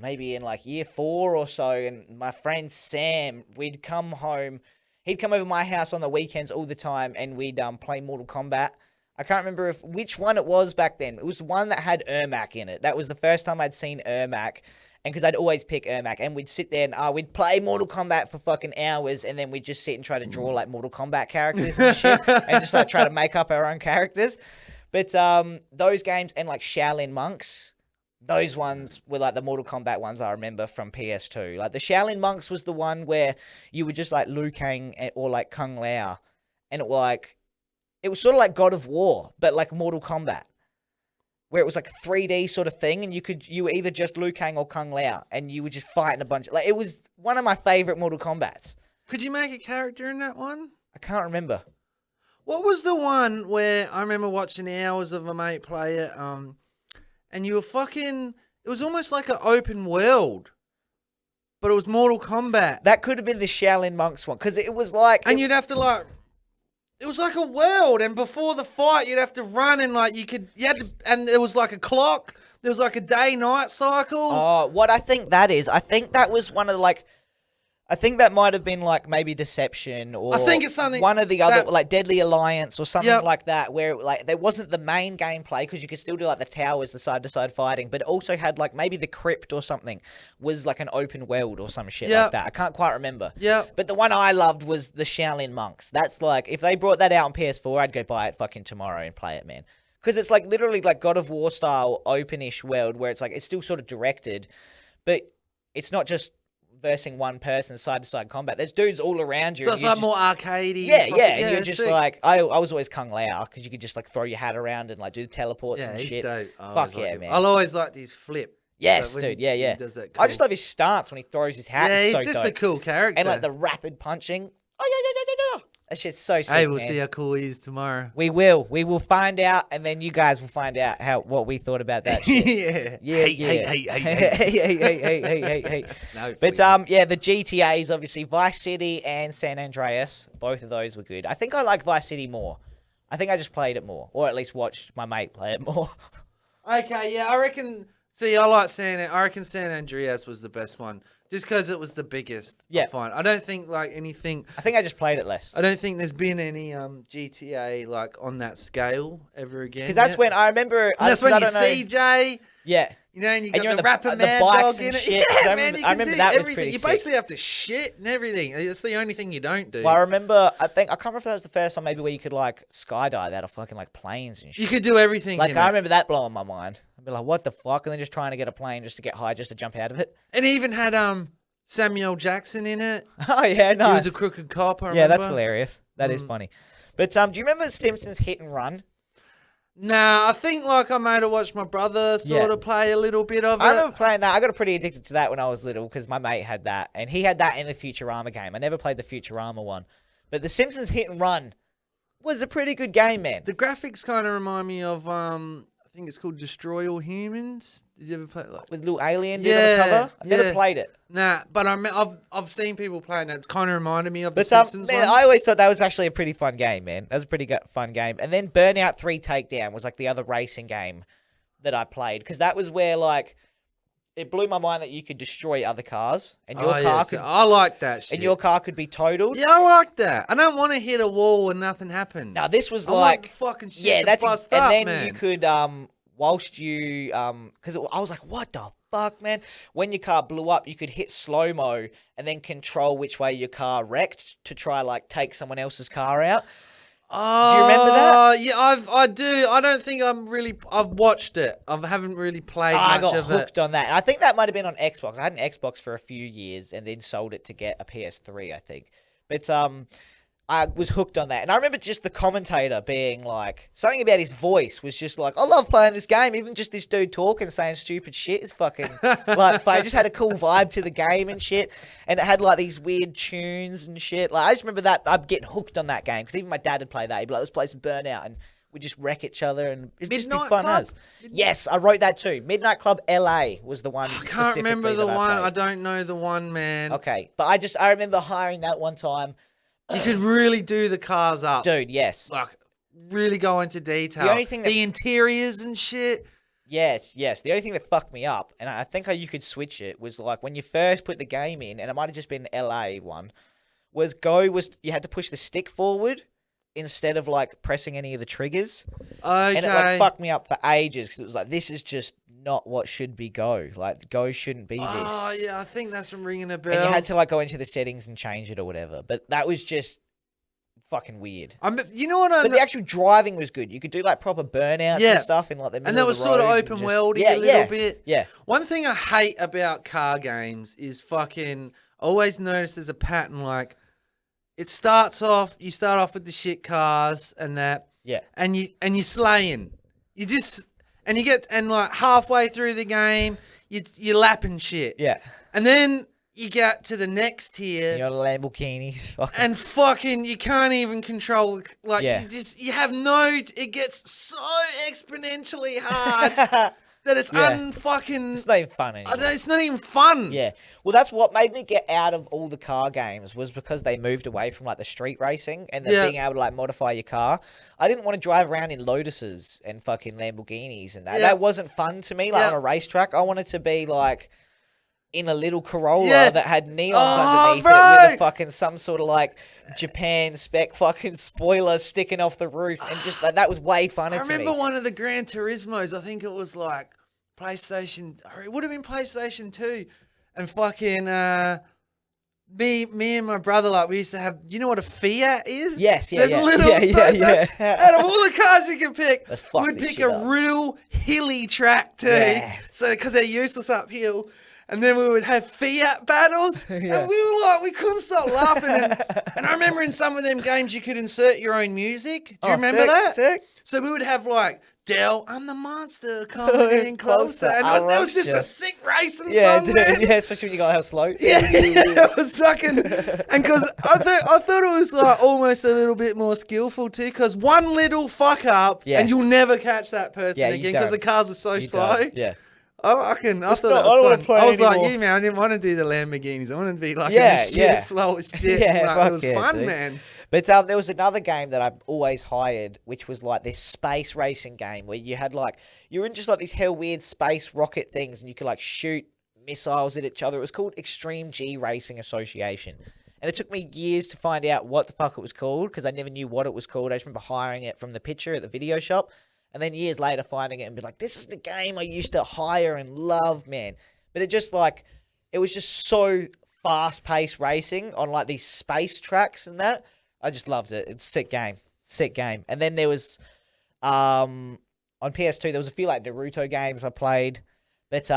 maybe in like year 4 or so, and my friend Sam, we'd come home. He'd come over my house on the weekends all the time, and we'd play Mortal Kombat. I can't remember which one it was back then. It was the one that had Ermac in it. That was the first time I'd seen Ermac. And because I'd always pick Ermac. And we'd sit there and we'd play Mortal Kombat for fucking hours. And then we'd just sit and try to draw like Mortal Kombat characters and shit. And just like try to make up our own characters. But those games and like Shaolin Monks, those ones were like the Mortal Kombat ones I remember from PS2. Like the Shaolin Monks was the one where you were just like Liu Kang or like Kung Lao. And it was sort of like God of War, but like Mortal Kombat, where it was like a 3D sort of thing, and you were either just Liu Kang or Kung Lao, and you were just fighting a bunch. Like it was one of my favorite Mortal Kombats. Could you make a character in that one? I can't remember. What was the one where I remember watching hours of a mate play it, and you were fucking. It was almost like an open world, but it was Mortal Kombat. That could have been the Shaolin Monks one, because it was like, and you'd have to like. It was like a world, and before the fight, you'd have to run, and like and there was like a clock. There was like a day-night cycle. Oh, what I think that is, I think that was one of the, like, I think that might have been like maybe Deception, or I think it's something one of the other, like Deadly Alliance or something like that, where like there wasn't the main gameplay because you could still do like the towers, the side-to-side fighting, but it also had like maybe the crypt or something was like an open world or some shit like that. I can't quite remember. Yeah. But the one I loved was the Shaolin Monks. That's like, if they brought that out on PS4, I'd go buy it fucking tomorrow and play it, man. Because it's like literally like God of War style open-ish world where it's like it's still sort of directed, but it's not just versing one person side-to-side combat. There's dudes all around you. So it's like more arcadey. Yeah. And you're just sick. Like, I was always Kung Lao because you could just like throw your hat around and like do the teleports and shit. Dope. Fuck yeah, man. I'll always like his flip. Yes, dude. Yeah. He does that cool. I just love his stance when he throws his hat. Yeah, it's he's so just dope. a cool character. And like the rapid punching. That shit's so sick, Hey, we'll man. see how cool he is tomorrow. We will. We will find out, and then you guys will find out what we thought about that shit. Hey. No, But the GTAs, obviously Vice City and San Andreas, both of those were good. I think I like Vice City more. I think I just played it more, or at least watched my mate play it more. Okay, yeah, I reckon. See, I reckon San Andreas was the best one, just because it was the biggest. Yeah, fine. I don't think like anything. I think I just played it less. I don't think there's been any GTA like on that scale ever again. Because that's when I remember. That's when you CJ. Yeah. You know, and you got you're the in rapper the Mad bikes Dog in and it. shit. Yeah, I man, you I can remember do that was everything. pretty You sick. basically have to shit and everything. It's the only thing you don't do. Well, I remember, I can't remember if that was the first time maybe where you could like skydive out of fucking like planes and shit. You could do everything. Like, I remember that blowing my mind. I'd be like, what the fuck? And then just trying to get a plane just to get high, just to jump out of it. And it even had Samuel Jackson in it. Oh, yeah, nice. He was a crooked cop, I remember. Yeah, that's hilarious. That is funny. But do you remember Simpsons Hit and Run? Nah, I think like I might have watched my brother sort of play a little bit of it. I remember playing that. I got pretty addicted to that when I was little because my mate had that. And he had that in the Futurama game. I never played the Futurama one. But the Simpsons Hit and Run was a pretty good game, man. The graphics kind of remind me of, I think it's called Destroy All Humans. Did you ever play it? Like? With little alien dude on the cover? I never played it. Nah, but I've seen people playing it. It kind of reminded me of the Simpsons man, one. I always thought that was actually a pretty fun game, man. That was a pretty fun game. And then Burnout 3 Takedown was like the other racing game that I played. Because that was where like, it blew my mind that you could destroy other cars. And your car could... I like that shit. And your car could be totaled. Yeah, I like that. I don't want to hit a wall and nothing happens. Now, this was I like... want fucking shit yeah, to that's... bust and up, then man. you could... whilst you, because I was like, what the fuck, man? When your car blew up, you could hit slow-mo and then control which way your car wrecked to try, like, take someone else's car out. Oh, do you remember that? Yeah, I do. I don't think I've watched it. I haven't really played much I got of hooked it. on that. And I think that might have been on Xbox. I had an Xbox for a few years and then sold it to get a PS3, I think. But, I was hooked on that. And I remember just the commentator being like, something about his voice was just like, I love playing this game. Even just this dude talking, saying stupid shit is fucking like fun. It just had a cool vibe to the game and shit. And it had like these weird tunes and shit. Like, I just remember that, I'd get hooked on that game. Because even my dad would play that. He'd be like, let's play some Burnout. And we just wreck each other and it'd just be Midnight fun Club? as. Yes, I wrote that too. Midnight Club LA was the one. I can't remember the that one. I played. don't know the one, man. Okay, but I remember hiring that one time. You could really do the cars up. Dude, yes. Like, really go into detail. The only thing that- the interiors and shit. Yes. The only thing that fucked me up, and I think you could switch it, was like when you first put the game in, and it might have just been LA one, was you had to push the stick forward instead of like pressing any of the triggers. Okay. And it like fucked me up for ages because it was like, this is just not what should be Go. Like Go shouldn't be this. Oh yeah, I think that's from ringing a bell. And you had to like go into the settings and change it or whatever. But that was just fucking weird. You know what? But the actual driving was good. You could do like proper burnouts and stuff in like the middle and that of was the sort of road open and worldy just- a little bit. Yeah. One thing I hate about car games is fucking. Always notice there's a pattern. Like, it starts off. You start off with the shit cars and that. Yeah. And you're slaying. You just and you get and like halfway through the game, you're lapping shit. Yeah. And then you get to the next tier. Your Lamborghinis. And fucking, you can't even control, like, Yeah. you have it gets so exponentially hard that it's unfucking. It's not even fun anymore. It's not even fun. Yeah. Well, that's what made me get out of all the car games was because they moved away from like the street racing and then being able to like modify your car. I didn't want to drive around in Lotuses and fucking Lamborghinis and that. Yeah. That wasn't fun to me. Like Yeah. on a racetrack, I wanted to be like in a little Corolla Yeah. that had neons Oh, underneath bro. it with a fucking some sort of like Japan spec fucking spoiler sticking off the roof and just like that was way funner I to remember me. one of the Gran Turismos, I think it was like PlayStation, or it would have been PlayStation 2. And fucking, me and my brother, like, we used to have, you know what a Fiat is? Yes, yeah, Them yeah. little, Yeah, so yeah, that's- yeah. Out of all the cars you can pick, Let's fuck we'd this pick shit a up. real hilly track too. Yes. So, because they're useless uphill. And then we would have Fiat battles. And we were like, we couldn't stop laughing. And I remember in some of them games, you could insert your own music. Do you remember that? Sick. So we would have like, Dell, I'm the monster coming in closer. And I it was just love a sick racing Yeah, song, man. yeah, especially when you got how slow. Yeah, it was fucking, and because I thought it was like almost a little bit more skillful too, because one little fuck up, and you'll never catch that person Yeah, you again because the don't. cars are so You slow. don't. Yeah. I thought not- that I don't was wanna fun. play I was like anymore. you, man. I didn't want to do the Lamborghinis. I wanted to be like Yeah, shit, yeah. slow as shit. Yeah, Like, fuck it was yeah, fun, dude. man. But there was another game that I always hired, which was like this space racing game where you had like you were in just like these hell weird space rocket things, and you could like shoot missiles at each other. It was called Extreme G Racing Association, and it took me years to find out what the fuck it was called because I never knew what it was called. I just remember hiring it from the picture at the video shop, and then years later finding it and be like, "This is the game I used to hire and love, man." But it just like it was just so fast paced racing on like these space tracks and that. I just loved it. It's a sick game. And then there was, on PS2, there was a few like Naruto games I played, but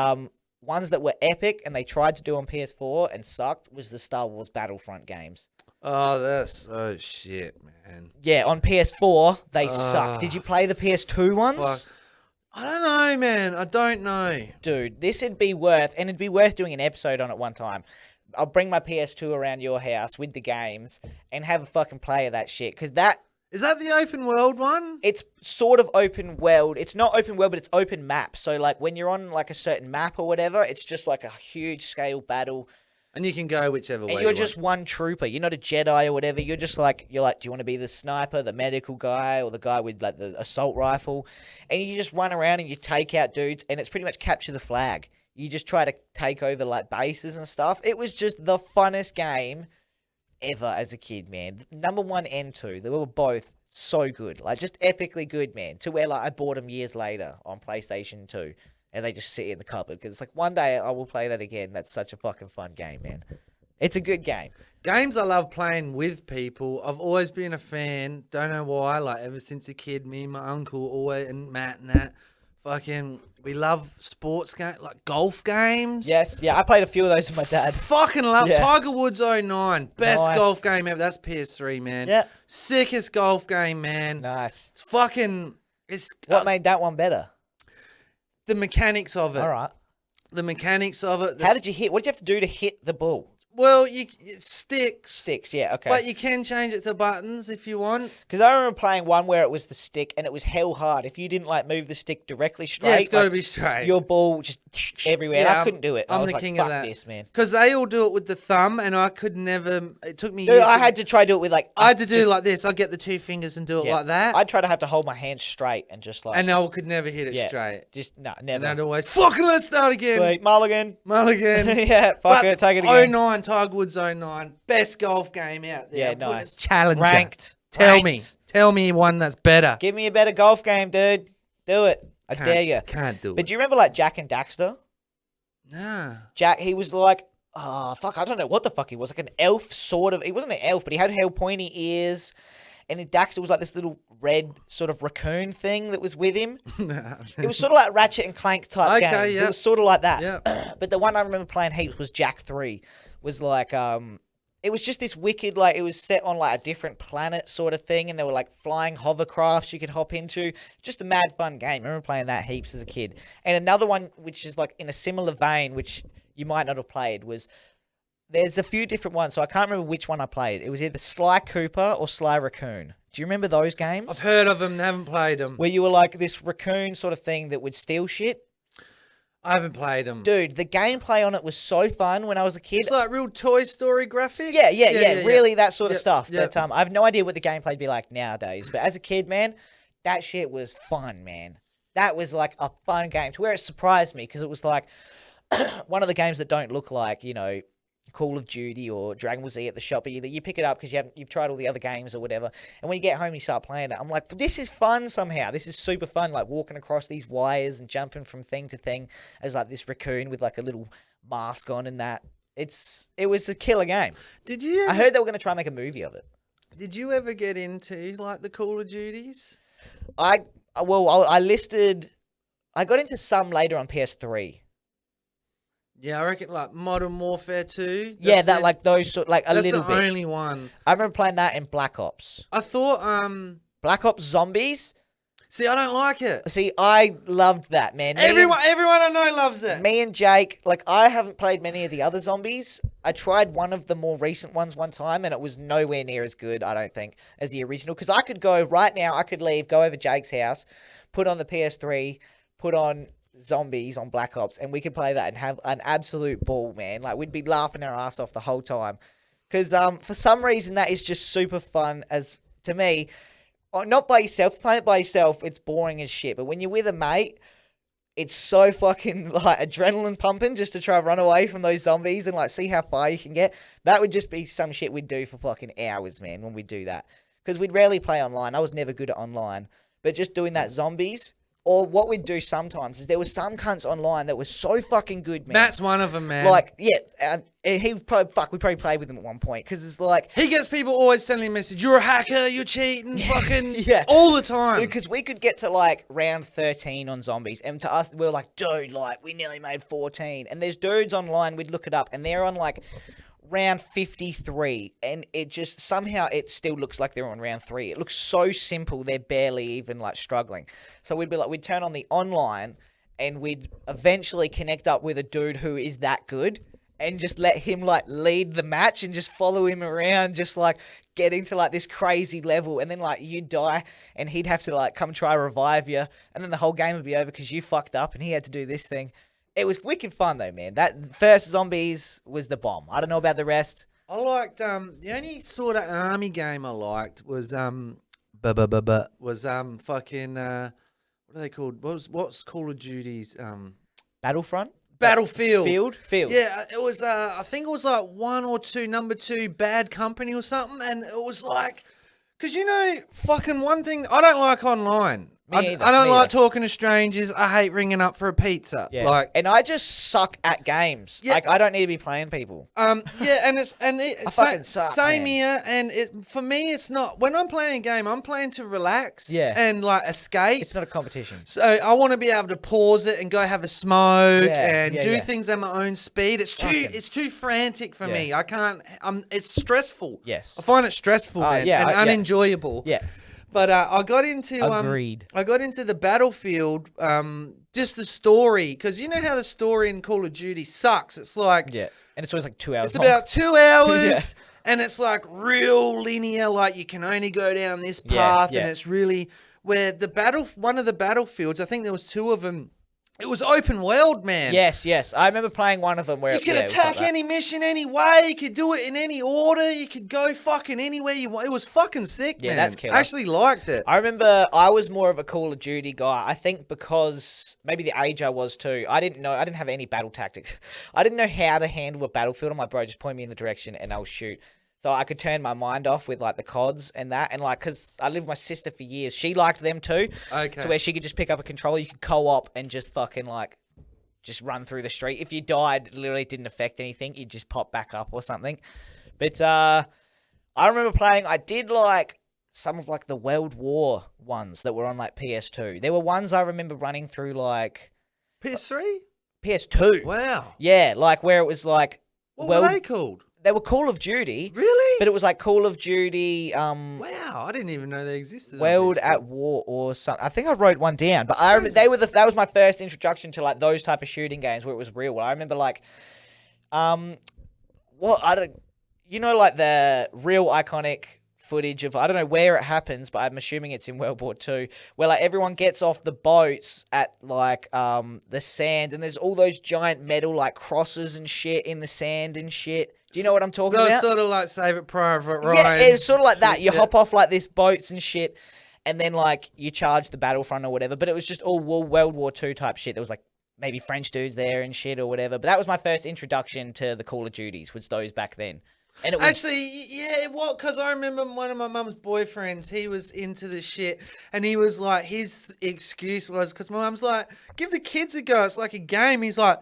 ones that were epic and they tried to do on PS4 and sucked was the Star Wars Battlefront games. Oh, that's so shit, man. Yeah, on PS4 they suck. Did you play the PS2 ones? Fuck. I don't know, man. I don't know. Dude, it'd be worth doing an episode on it one time. I'll bring my PS2 around your house with the games and have a fucking play of that shit. Because Is that the open world one? it's sort of open world. It's not open world, but it's open map. So like when you're on like a certain map or whatever, it's just like a huge scale battle. And you can go whichever way And you you're just one trooper. You're not a Jedi or whatever. You're like, do you want to be the sniper, the medical guy, or the guy with like the assault rifle? And you just run around and you take out dudes, and it's pretty much capture the flag. You just try to take over like bases and stuff. It was just the funnest game ever as a kid, man. Number 1 and 2, they were both so good, like just epically good, man. To where like I bought them years later on PlayStation 2, and they just sit in the cupboard because it's like one day I will play that again. That's such a fucking fun game, man. It's a good game. Games I love playing with people. I've always been a fan. Don't know why. Like ever since a kid, me and my uncle always and Matt and that. Fucking, we love sports games, like golf games. Yes, yeah, I played a few of those with my dad. Fucking love Yeah. Tiger Woods 09. Best Nice. golf game ever. That's PS3, man. Yeah. Sickest golf game, man. Nice. It's fucking, it's What made that one better? the mechanics of it. All right. The mechanics of it. How did you hit? What did you have to do to hit the ball? Well, it sticks. Sticks, yeah, okay. But you can change it to buttons if you want. Because I remember playing one where it was the stick and it was hell hard. If you didn't like move the stick directly straight, Yeah, it's got to like, be straight. your ball just everywhere. Yeah, I couldn't do it. I I'm was the like, king fuck of that. this, man. Because they all do it with the thumb, and I could never. It took me. Dude, years I had to try to do it with like. I had to do it like this. I get the 2 fingers and do it like that. I'd try to have to hold my hand straight and just like. And I could never hit it yeah, straight. Just no, And never. I'd always fucking let's start again. Sweet. Mulligan. Yeah, fuck it, take it again. 09, Tiger Woods 09. Best golf game out there. Yeah, I'm putting nice. a Challenger. Ranked. Tell me one that's better. Give me a better golf game, dude. Do it. I dare you. Can't do it. But do you remember like Jack and Daxter? Nah. Jack, he was like, oh, fuck, I don't know what the fuck he was. Like an elf sort of. He wasn't an elf, but he had hell pointy ears. And in Daxter was like this little red sort of raccoon thing that was with him. It was sort of like Ratchet and Clank type games. Yeah. It was sort of like that. Yeah. But the one I remember playing heaps was Jack 3. Was like, it was just this wicked, like, it was set on like a different planet sort of thing. And there were like flying hovercrafts you could hop into. Just a mad fun game. I remember playing that heaps as a kid. And another one, which is like in a similar vein, which you might not have played, was there's a few different ones. So I can't remember which one I played. It was either Sly Cooper or Sly Raccoon. Do you remember those games? I've heard of them, haven't played them. Where you were like this raccoon sort of thing that would steal shit. I haven't played them. Dude, the gameplay on it was so fun when I was a kid. It's like real Toy Story graphics? Yeah, really that sort of stuff. Yep. But I have no idea what the gameplay'd be like nowadays. But as a kid, man, that shit was fun, man. That was like a fun game to where it surprised me because it was like one of the games that don't look like, you know, Call of Duty or Dragon Ball Z at the shop, but you pick it up because you've tried all the other games or whatever. And when you get home and you start playing it, I'm like, this is fun somehow. This is super fun, like walking across these wires and jumping from thing to thing as like this raccoon with like a little mask on and that. It was a killer game. Did you? I heard they were going to try and make a movie of it. Did you ever get into like the Call of Duties? I got into some later on PS3. Yeah, I reckon like Modern Warfare 2. Yeah, that like those sort like a that's little the bit. only one. I remember playing that in Black Ops. I thought Black Ops Zombies. See, I don't like it. See, I loved that, man. Everyone I know loves it. Me and Jake, like I haven't played many of the other zombies. I tried one of the more recent ones one time and it was nowhere near as good, I don't think, as the original. Because I could go right now, I could leave, go over Jake's house, put on the PS3, put on Zombies on Black Ops, and we could play that and have an absolute ball, man. Like we'd be laughing our ass off the whole time. Because for some reason that is just super fun as to me. Not by yourself, playing it by yourself, it's boring as shit. But when you're with a mate, it's so fucking like adrenaline pumping just to try to run away from those zombies and like see how far you can get. That would just be some shit we'd do for fucking hours, man, when we do that. Because we'd rarely play online. I was never good at online. But just doing that zombies. Or what we'd do sometimes is there was some cunts online that was so fucking good, man. Matt's one of them, man. Like, yeah, and we probably played with him at one point because it's like he gets people always sending a message. You're a hacker. You're cheating. Fucking yeah, all the time. Because we could get to like round 13 on zombies, and to us we were like, dude, like we nearly made 14. And there's dudes online. We'd look it up, and they're on like round 53, and it just somehow it still looks like they're on round 3. It looks so simple, they're barely even like struggling. So we'd turn on the online and we'd eventually connect up with a dude who is that good and just let him like lead the match and just follow him around, just like getting to like this crazy level, and then like you'd die and he'd have to like come try revive you, and then the whole game would be over because you fucked up and he had to do this thing. It was wicked fun though, man. That first Zombies was the bomb. I don't know about the rest. I liked the only sort of army game I liked was fucking what are they called? What's Call of Duty's Battlefield? Field. Yeah, it was I think it was like 1 or 2, number 2 Bad Company or something, and it was like, because you know, fucking one thing I don't like online. I don't like talking to strangers. I hate ringing up for a pizza. Yeah. Like, and I just suck at games. Yeah. Like I don't need to be playing people. Yeah, and it's fucking suck, same man. here. And for me, it's not when I'm playing a game. I'm playing to relax. Yeah. And like escape. It's not a competition. So I want to be able to pause it and go have a smoke and do yeah. things at my own speed. It's too frantic for me. I can't. It's stressful. Yes. I find it stressful, man, and unenjoyable. Yeah. But I got into Agreed. I got into the Battlefield, just the story, because you know how the story in Call of Duty sucks. It's like And it's always like 2 hours It's long. about 2 hours, and it's like real linear. Like you can only go down this path, and it's really where one of the battlefields. I think there was 2 of them. It was open world, man. Yes. I remember playing one of them where you could attack any mission any way. You could do it in any order. You could go fucking anywhere you want. It was fucking sick, man. That's killer. I actually liked it. I remember I was more of a Call of Duty guy. I think because maybe the age I was too. I didn't have any battle tactics. I didn't know how to handle a battlefield. My bro just point me in the direction and I'll shoot. So I could turn my mind off with like the CODs and that. And like, because I lived with my sister for years. She liked them too. Okay. So where she could just pick up a controller, you could co-op and just fucking like, just run through the street. If you died, it literally didn't affect anything. You'd just pop back up or something. But I remember playing, I did like some of like the World War ones that were on like PS2. There were ones I remember running through like... PS3? PS2. Wow. Yeah, like where it was like... What were they called? They were Call of Duty. Really? But it was like Call of Duty... wow, I didn't even know they existed. World at War or something. I think I wrote one down. But I remember that was my first introduction to like those type of shooting games where it was real. I remember like... like the real iconic footage of, I don't know where it happens, but I'm assuming it's in World War II, where like everyone gets off the boats at like the sand, and there's all those giant metal like crosses and shit in the sand and shit. Do you know what I'm talking about? So it's sort of like Save It Private Ryan. Yeah, it's sort of like that. You hop off like this boats and shit, and then like you charge the battlefront or whatever. But it was just all World War II type shit. There was like maybe French dudes there and shit or whatever. But that was my first introduction to the Call of Duties, was those back then. And it was... Actually, yeah, what? Because I remember one of my mum's boyfriends, he was into the shit, and he was like, his excuse was, because my mum's like, give the kids a go, it's like a game. He's like,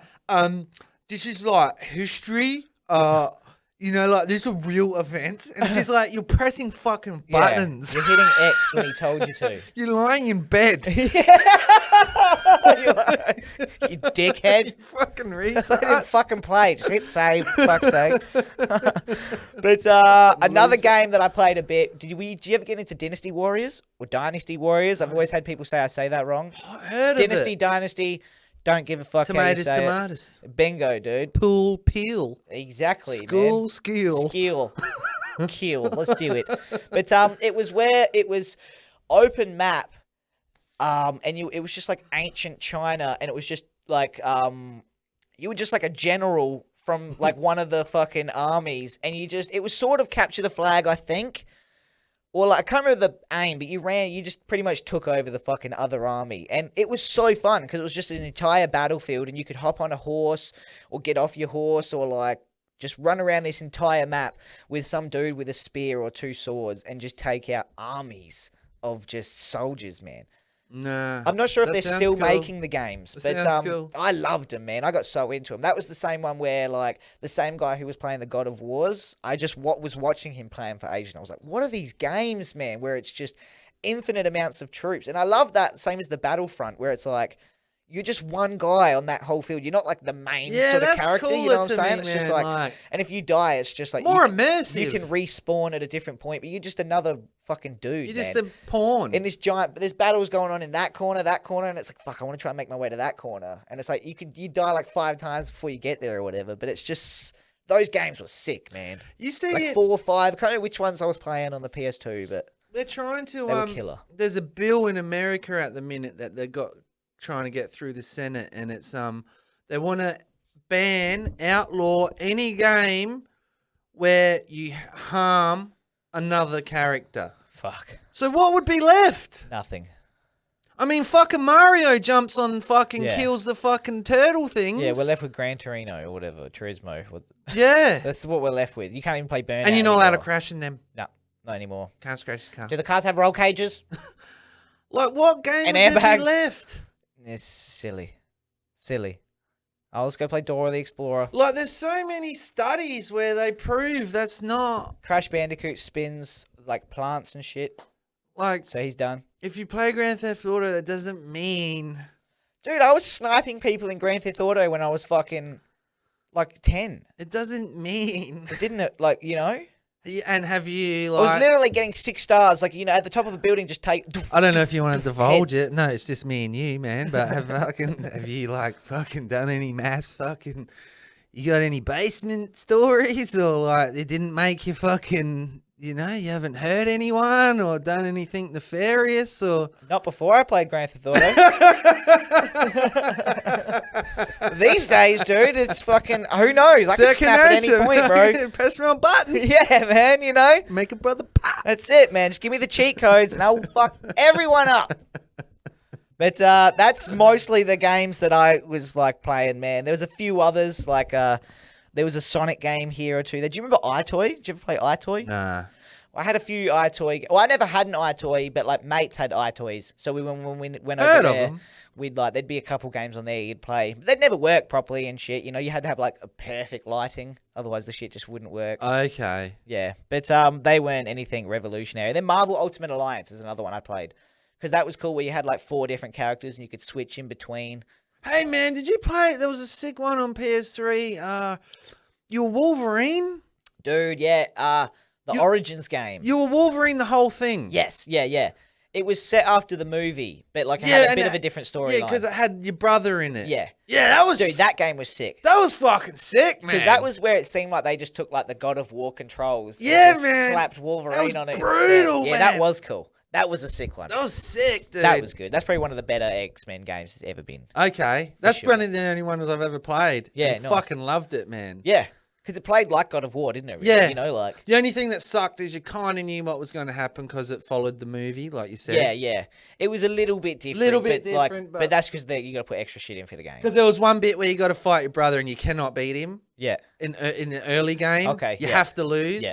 this is like history, like this is a real event. And she's like, you're pressing fucking buttons. You're hitting X when he told you to. You're lying in bed. You dickhead. You fucking retard. I didn't fucking play. Just hit save, for fuck's sake. But another game that I played a bit. Did you ever get into Dynasty Warriors or Dynasty Warriors? I've always had people say I say that wrong. I heard Dynasty, of it. Dynasty. Don't give a fuck Tomatoes, how you say tomatoes. it. Bingo, dude. Pool, peel. Exactly, School, man. skill. Skill. Kill. Let's do it. But it was where it was open map. And it was just like ancient China, and it was just like you were just like a general from like one of the fucking armies, and it was sort of capture the flag, I think. Or like, I can't remember the aim, but you just pretty much took over the fucking other army. And it was so fun because it was just an entire battlefield, and you could hop on a horse or get off your horse or like just run around this entire map with some dude with a spear or 2 swords and just take out armies of just soldiers, man. Nah. I'm not sure if they're still cool. making the games, but cool. I loved them, man. I got so into them. That was the same one where, like, the same guy who was playing the God of Wars, I just was watching him playing for ages, and I was like, what are these games, man, where it's just infinite amounts of troops? And I love that, same as the Battlefront, where it's like, you're just one guy on that whole field. You're not like the main sort of character, you know what I'm saying? It's just like, and if you die, it's just like more immersive. You can respawn at a different point, but you're just another fucking dude. You're just a pawn in this giant. There's battles going on in that corner, and it's like, fuck, I want to try and make my way to that corner, and it's like you die like 5 times before you get there or whatever. But it's just, those games were sick, man. You see, like 4 or 5. I can't remember which ones I was playing on the PS2, but they're trying to. They were killer. There's a bill in America at the minute that they got trying to get through the Senate, and it's they want to outlaw any game where you harm another character. Fuck. So what would be left? Nothing. I mean, fucking Mario jumps on fucking kills the fucking turtle things. Yeah, we're left with Gran Torino or whatever, Turismo. Yeah. That's what we're left with. You can't even play Burnout. And you're not allowed to anymore. crash in them. No, not anymore. Can't scratch the car. Do the cars have roll cages? Like, what game And would there airbags? be left? It's silly. Oh, let's go play Dora the Explorer. Like, there's so many studies where they prove that's not... Crash Bandicoot spins, like, plants and shit. Like... So he's done. If you play Grand Theft Auto, that doesn't mean... Dude, I was sniping people in Grand Theft Auto when I was fucking, like, 10. It doesn't mean... It didn't, like, you know? And have you, like... I was literally getting 6 stars, like, you know, at the top of a building, just take... I don't know if you want to divulge it. No, it's just me and you, man. But have you, like, fucking done any mass fucking... You got any basement stories, or like it didn't make you fucking, you haven't hurt anyone or done anything nefarious, or Not before I played Grand Theft Auto. These days, dude, it's fucking, who knows? I can snap at any point, bro. Press wrong buttons. Yeah, man, Make a brother pop. That's it, man. Just give me the cheat codes and I'll fuck everyone up. But that's mostly the games that I was like playing, man. There was a few others, like there was a Sonic game here or two. Do you remember iToy? Did you ever play iToy? Nah. I had a few iToy. Well, I never had an iToy, but like mates had iToys. So when we went over there, there'd be a couple games on there you'd play. But they'd never work properly and shit. You had to have like a perfect lighting, otherwise the shit just wouldn't work. Okay. Yeah, but they weren't anything revolutionary. And then Marvel Ultimate Alliance is another one I played. Because that was cool where you had like 4 different characters and you could switch in between. Hey, man, did you play? There was a sick one on PS3. You were Wolverine? Dude, yeah. The Origins game. You were Wolverine the whole thing? Yes, yeah. It was set after the movie, but like it had a bit of a different storyline. Yeah, because it had your brother in it. Yeah. Yeah, that was... Dude, that game was sick. That was fucking sick, man. Because that was where it seemed like they just took like the God of War controls. Yeah, and man. Slapped Wolverine on it. Brutal, instead. man. Yeah, that was cool. That was a sick one. That was sick, dude. That was good. That's probably one of the better X-Men games there's ever been. Okay. That's sure. probably the only one I've ever played. Yeah, I nice. fucking loved it, man. Yeah. Because it played like God of War, didn't it? Really? Yeah. Like... The only thing that sucked is you kind of knew what was going to happen because it followed the movie, like you said. Yeah. It was a little bit different. Different, but that's because you got to put extra shit in for the game. Because there was one bit where you got to fight your brother and you cannot beat him. Yeah. In the early game. Okay. You have to lose. Yeah.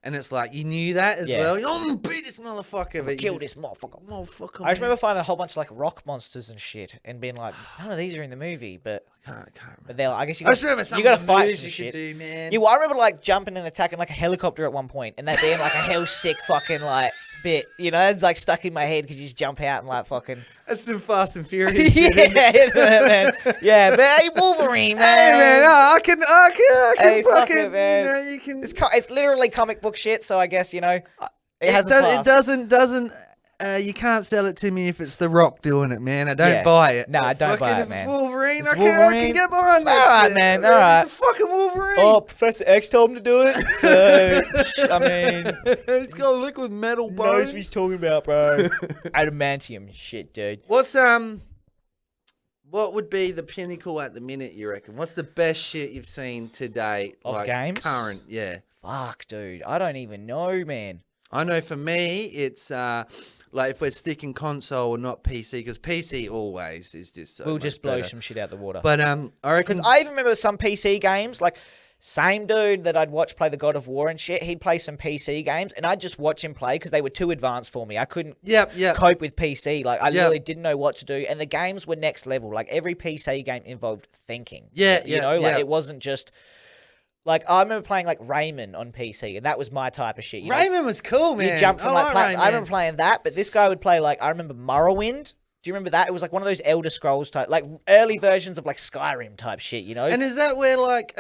And it's like, you knew that as well. I'm going to beat this motherfucker. But Kill this motherfucker. Motherfucker. I just remember finding a whole bunch of like rock monsters and shit and being like, none of these are in the movie, but... Can't remember. But they're like, I guess you I just remember some you got to of the fight moves some you shit. could do, man. Yeah, well, I remember like jumping and attacking like a helicopter at one point, and that being like a hell sick fucking like bit. It's like stuck in my head because you just jump out and like fucking. That's some Fast and Furious shit. Man. Yeah, but hey, Wolverine, man. Hey, man, I can Hey, fuck fucking, it, man. you can. It's literally comic book shit, so I guess it doesn't. You can't sell it to me if it's The Rock doing it, man. I don't buy it. No, I don't buy it, if man. It's Wolverine. It's I can get behind that. All right, shit. man. All right. It's a fucking Wolverine. Oh, Professor X told him to do it. So, I mean, he's got a liquid metal knows bone. what he's talking about, bro. Adamantium shit, dude. What would be the pinnacle at the minute, you reckon? What's the best shit you've seen to date? Of games? Current, yeah. Fuck, dude. I don't even know, man. I know for me, it's like if we're sticking console or not PC, because PC always is just so We'll much just blow better. some shit out the water. But I reckon... Because I even remember some PC games, like... Same dude that I'd watch play the God of War and shit, he'd play some PC games, and I'd just watch him play because they were too advanced for me. I couldn't cope with PC. Like, I literally didn't know what to do, and the games were next level. Like, every PC game involved thinking. It wasn't just... Like, I remember playing, like, Rayman on PC, and that was my type of shit. Rayman was cool, man. You jump from, I remember playing that, but this guy would play, like, I remember Morrowind. Do you remember that? It was like one of those Elder Scrolls type, like early versions of like Skyrim type shit, And is that where like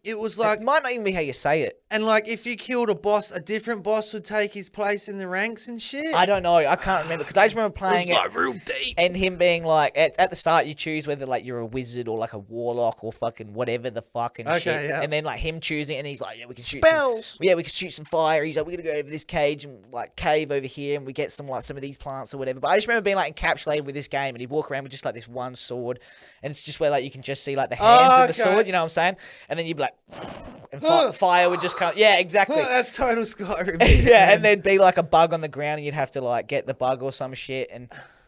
it was like it might not even be how you say it. And like if you killed a boss, a different boss would take his place in the ranks and shit. I don't know. I can't remember because I just remember playing it. Like real deep. And him being like at the start you choose whether like you're a wizard or like a warlock or fucking whatever the fucking shit. Yeah. And then like him choosing and he's like, yeah, we can shoot spells. We can shoot some fire. He's like, we're gonna go over this cage and like cave over here and we get some of these plants or whatever. But I just remember being like encapsulated with this game and he'd walk around with just like this one sword and it's just where like you can just see like the hands of the sword, you know what I'm saying? And then you'd be like and fire would just come. Yeah, exactly. That's total Skyrim. Yeah, and there'd be like a bug on the ground and you'd have to like get the bug or some shit.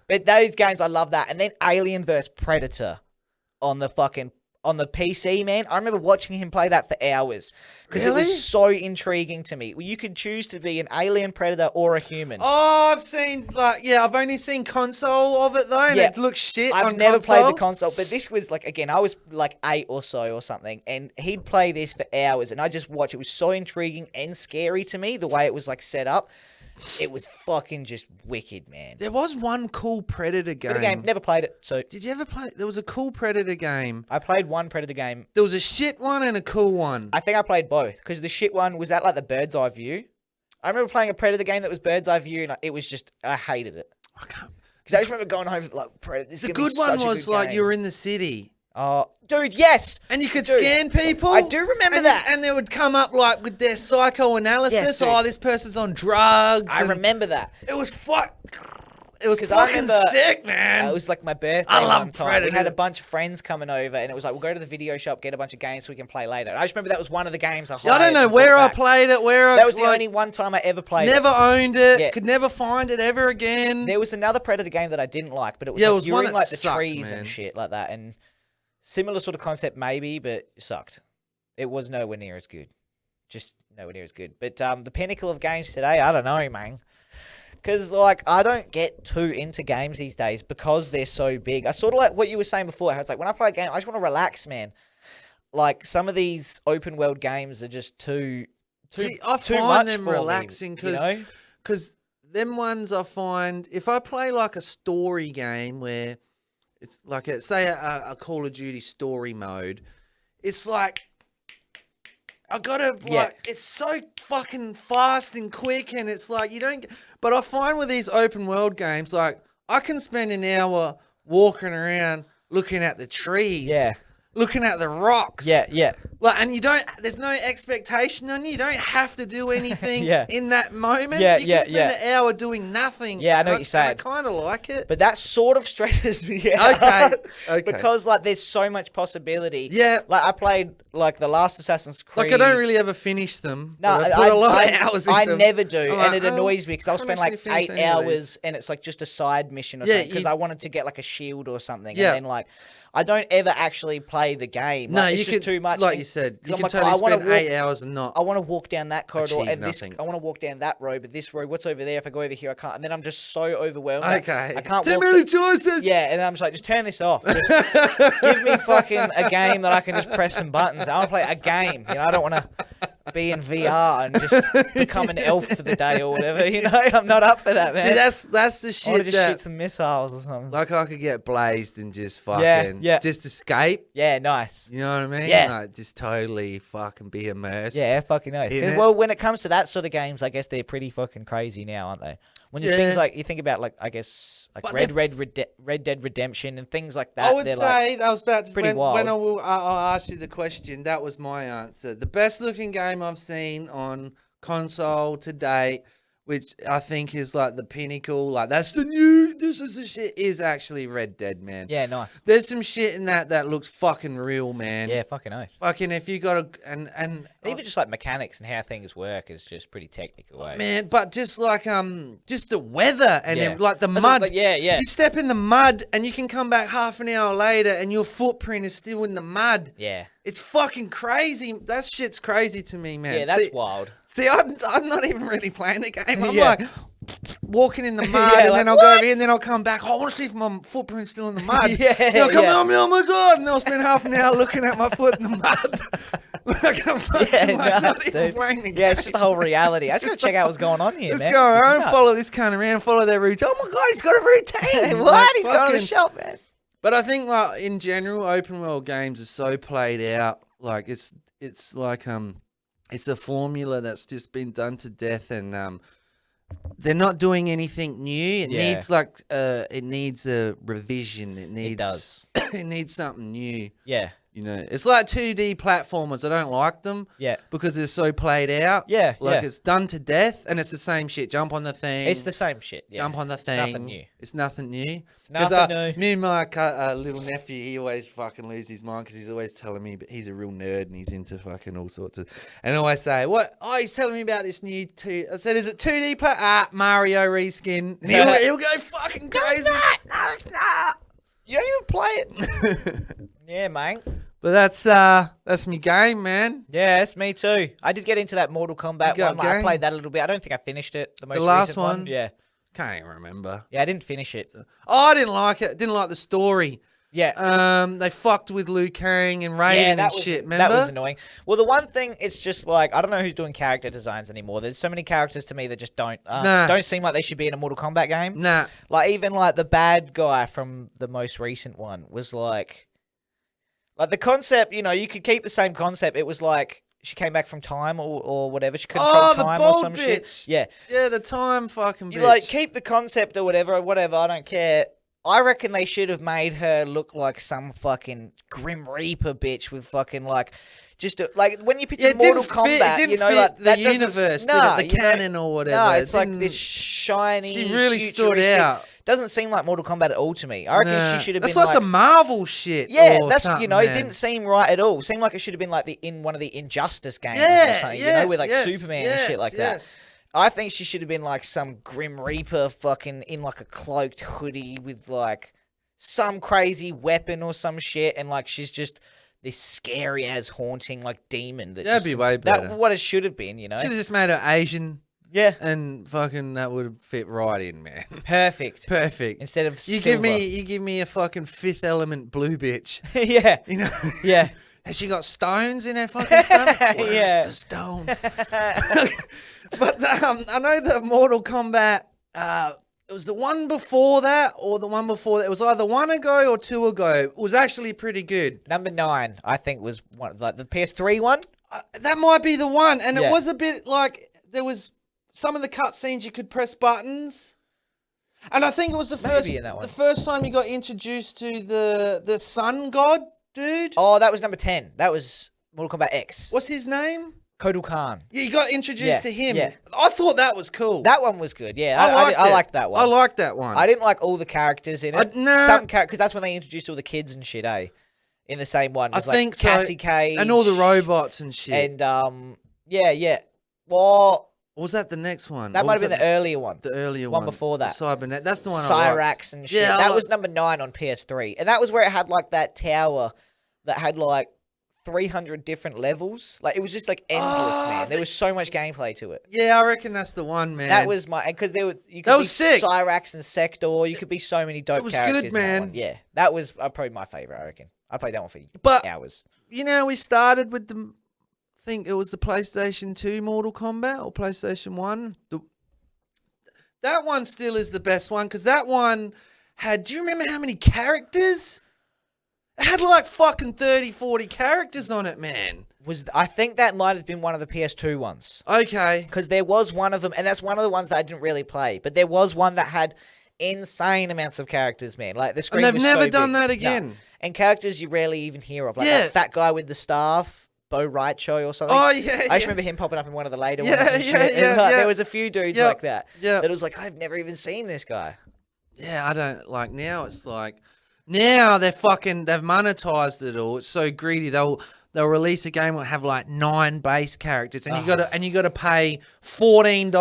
But those games, I love that. And then Alien vs Predator on the PC, man. I remember watching him play that for hours because it was so intriguing to me. Well, you could choose to be an alien predator or a human. Oh, I've seen I've only seen console of it though, and it looks shit. I've never played the console, but this was like again, I was like 8 or so or something, and he'd play this for hours, and I just watched. It was so intriguing and scary to me the way it was like set up. It was fucking just wicked, man. There was one cool Predator game. Never played it. So did you ever play? There was a cool Predator game. I played one Predator game. There was a shit one and a cool one. I think I played both because the shit one was that like the bird's eye view. I remember playing a Predator game that was bird's eye view, and it was just I hated it. I can't because I just remember going home like Predator. The good one was like you were in the city. Oh, dude, yes. And you could Dude, scan people. I do remember that. And they would come up like with their psychoanalysis. Yes, dude. Oh, this person's on drugs. I and remember that. It was It was 'Cause I fucking remember- sick, man. It was like my birthday I love one time. Predator. We had a bunch of friends coming over, and it was like, we'll go to the video shop, get a bunch of games so we can play later. And I just remember that was one of the games I hired. I don't know and where brought I back. played it, That was the only one time I ever played never it. owned it. Yeah. Could never find it ever again. There was another Predator game that I didn't like, but it was Yeah, like it was you were one in that like the sucked, trees man. and shit like that, and similar sort of concept maybe, but it sucked. It was nowhere near as good. Just nowhere near as good. But the pinnacle of games today, I don't know, man. Because, like, I don't get too into games these days because they're so big. I sort of like what you were saying before. How it's like, when I play a game, I just want to relax, man. Like, some of these open world games are just too See, I too find much them for me, relaxing you know? because them ones I find, if I play like a story game where it's like, say a Call of Duty story mode, it's like, I gotta, it's so fucking fast and quick, and it's like, you don't, but I find with these open world games, like, I can spend an hour walking around looking at the trees. Yeah. Looking at the rocks. Yeah. Like, and there's no expectation on you. You don't have to do anything Yeah. in that moment. Yeah, you yeah, can spend an hour doing nothing. Yeah, I know what And you're saying. I kind of like it. But that sort of stresses me out. Okay. Because, like, there's so much possibility. Yeah. Like, I played, like, the last Assassin's Creed. Like, I don't really ever finish them. No, but I put a lot of hours into I them. never do, I'm and like, it annoys me because I'll can't spend like actually finish 8 any of these. hours, and it's like just a side mission or Yeah, something because you- I wanted to get like a shield or something, Yeah. and then like I don't ever actually play the game. No, Like, you it's could, just too much. like and- you said, 'cause you I'm can like, totally I wanna spend 8 hours and not. I want to walk down that corridor Achieve and this. nothing. I want to walk down that road, but this road, what's over there? If I go over here, I can't. And then I'm just so overwhelmed. Okay. I can't. Too walk many to- choices. Yeah, and then I'm just like, just turn this off. Just give me fucking a game that I can just press some buttons. I want to play a game. You know, I don't want to be in VR and just become an elf for the day or whatever. You know, I'm not up for that, man. See, that's the I want to shit just that, shoot some missiles or something. like, I could get blazed and just fucking, yeah. just escape. Yeah, nice. You know what I mean? Yeah. Like, just totally fucking be immersed. Yeah, fucking nice. 'Cause, In it. well, when it comes to that sort of games, I guess they're pretty fucking crazy now, aren't they? When you Yeah. things like you think about like I guess like But Red Dead Redemption and things like that. I would they're say like, I was about to pretty when wild. I'll ask you the question. That was my answer. The best looking game I've seen on console to date, which I think is like the pinnacle. Like, that's the new. This is the shit. Is actually Red Dead, man. yeah, nice. There's some shit in that looks fucking real, man. Yeah, fucking nice. Fucking if you got a and Even just like mechanics and how things work is just pretty technical. man, but just like just the weather and Yeah. like the That's what- mud. like, yeah. You step in the mud and you can come back half an hour later and your footprint is still in the mud. Yeah. It's fucking crazy. That shit's crazy to me, man. Yeah, that's wild. See, I'm not even really playing the game. I'm Yeah. like walking in the mud Yeah, and like, then I'll go over what? here and then I'll come back. Oh, I want to see if my footprint's still in the mud. Yeah, And I'll come yeah. out, oh my God. And I'll spend half an hour looking at my foot in the mud. Like, I'm fucking, Yeah, like, not nuts, even dude. playing the game. Yeah, it's just the whole reality. I just gotta check out what's going on here, Let's man. go It's around, nuts. follow this cunt around, follow their route. Oh my God, he's got a routine. What? Like, He's going to the fucking- shop, man. But I think, like, in general, open world games are so played out. Like, it's like it's a formula that's just been done to death, and they're not doing anything new. It Yeah. needs it needs a revision. It needs does. it needs something new. Yeah. You know, it's like 2D platformers. I don't like them. Yeah. Because they're so played out. Yeah, Like, yeah. it's done to death, and it's the same shit. Jump on the thing. It's the same shit. Yeah. Jump on the It's thing. nothing new. It's nothing new. It's nothing new. Me and my little nephew, he always fucking loses his mind because he's always telling me, but he's a real nerd and he's into fucking all sorts of. And I always say, "What? Oh, he's telling me about this new I said, "Is it 2D play? Mario reskin." And he'll go fucking crazy. No, it's not. You don't even play it. Yeah, mate. But that's me game, man. Yeah, it's me too. I did get into that Mortal Kombat You got one. Like, I game? played that a little bit. I don't think I finished it. The most last recent one. one? Yeah. Can't even remember. Yeah, I didn't finish it. Oh, I didn't like it. Didn't like the story. Yeah. They fucked with Liu Kang and Raiden Yeah, and that was shit. Remember? that was annoying. Well, the one thing, it's just like I don't know who's doing character designs anymore. There's so many characters to me that just don't seem like they should be in a Mortal Kombat game. Nah. Like even like the bad guy from the most recent one was like the concept. You know, you could keep the same concept. It was like she came back from time or whatever. She couldn't Oh, control the time bald or some shit. bitch. Yeah. Yeah, the time fucking You bitch. like keep the concept or whatever. I don't care. I reckon they should have made her look like some fucking Grim Reaper bitch with fucking like, just like when you picture Mortal Kombat, it didn't you know, fit like the that universe, nah, did it? The canon or whatever. No, it's It like didn't- this shiny. She really stood futuristic- out. Doesn't seem like Mortal Kombat at all to me. I reckon Nah. she should have That's been like like some Marvel shit. yeah, or that's something, it man. didn't seem right at all. Seemed like it should have been like in one of the Injustice games or Yeah, something, yes, with like yes, Superman and shit like yes. that. I think she should have been like some Grim Reaper fucking in like a cloaked hoodie with like some crazy weapon or some shit, and like she's just this scary as haunting like demon. That'd be way better. What it should have been, you know. Should have just made her Asian. Yeah, and fucking that would fit right in, man. Perfect. Perfect. Instead of you silver. give me a fucking Fifth Element blue bitch. Yeah, you know. Yeah. Has she got stones in her fucking stomach? Where's Yeah. the stones? But I know that Mortal Kombat. It was the one before that, or the one before that. It was either one ago or two ago. It was actually pretty good. Number 9, I think, was one like the PS3 one. That might be the one, and Yeah. it was a bit like there was some of the cutscenes you could press buttons, and I think it was the first time you got introduced to the sun god dude. Oh, that was number 10. That was Mortal Kombat X. What's his name? Kotal Khan. Yeah, you got introduced to him. Yeah. I thought that was cool. That one was good. Yeah, I liked that one. I liked that one. I didn't like all the characters in it. Nah. Some characters, because that's when they introduced all the kids and shit, eh? In the same one. It was I think so. Cassie Cage. And all the robots and shit. And, yeah. Well... Or was that the next one? That Or might was have been that the earlier one. The earlier one before that. The Cybernet. That's the one I liked. Cyrax and shit. Yeah, that was number 9 on PS3. And that was where it had, like, that tower that had, like, 300 different levels. Like, it was just, like, endless, man. There was so much gameplay to it. Yeah, I reckon that's the one, man. That was my... Because there were... You could That be was sick. Cyrax and Sector. You could be so many dope It was characters good, in that man. one. Yeah. That was probably my favorite, I reckon. I played that one for hours. You know, we started with the... I think it was the PlayStation 2 Mortal Kombat or PlayStation 1. That one still is the best one because that one had... Do you remember how many characters? It had like fucking 30, 40 characters on it, man. I think that might have been one of the PS2 ones. Okay. Because there was one of them, and that's one of the ones that I didn't really play. But there was one that had insane amounts of characters, man. Like the screen And they've was never so done big. that again. No. And characters you rarely even hear of. Like Yeah. that fat guy with the staff. Bo Raicho or something. Oh, yeah, I just remember him popping up in one of the later ones. Yeah, And yeah, shit. And, yeah, like, yeah. There was a few dudes Yeah, like that. yeah. That was like, I've never even seen this guy. Yeah, I don't like now. It's like now they've monetized it all. It's so greedy. They'll release a game that will have like 9 base characters, and you got to pay $14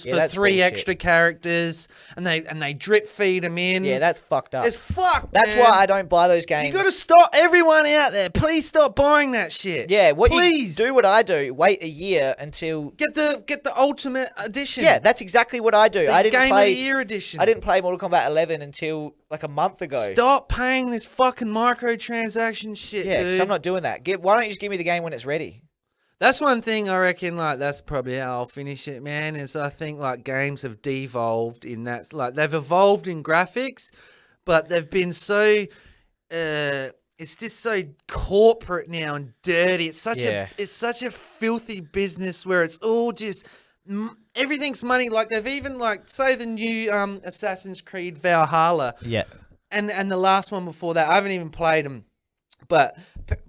for 3 bullshit. extra characters, and they drip feed them in. Yeah, that's fucked up. It's fucked. That's man. why I don't buy those games. You got to stop everyone out there. Please stop buying that shit. Yeah, please you do what I do. Wait a year until get the ultimate edition. Yeah, that's exactly what I do. The I didn't Game play of the Year edition. I didn't play Mortal Kombat 11 until like a month ago. Stop paying this fucking microtransaction shit, Yeah, dude. because I'm not doing that. Why don't you just give me the game when it's ready? That's one thing I reckon, like, that's probably how I'll finish it, man, is I think, like, games have devolved in that, like, they've evolved in graphics, but they've been so, it's just so corporate now and dirty. It's such a filthy business where it's all just, everything's money. Like, they've even, like, say the new Assassin's Creed Valhalla. Yeah. And the last one before that, I haven't even played them. But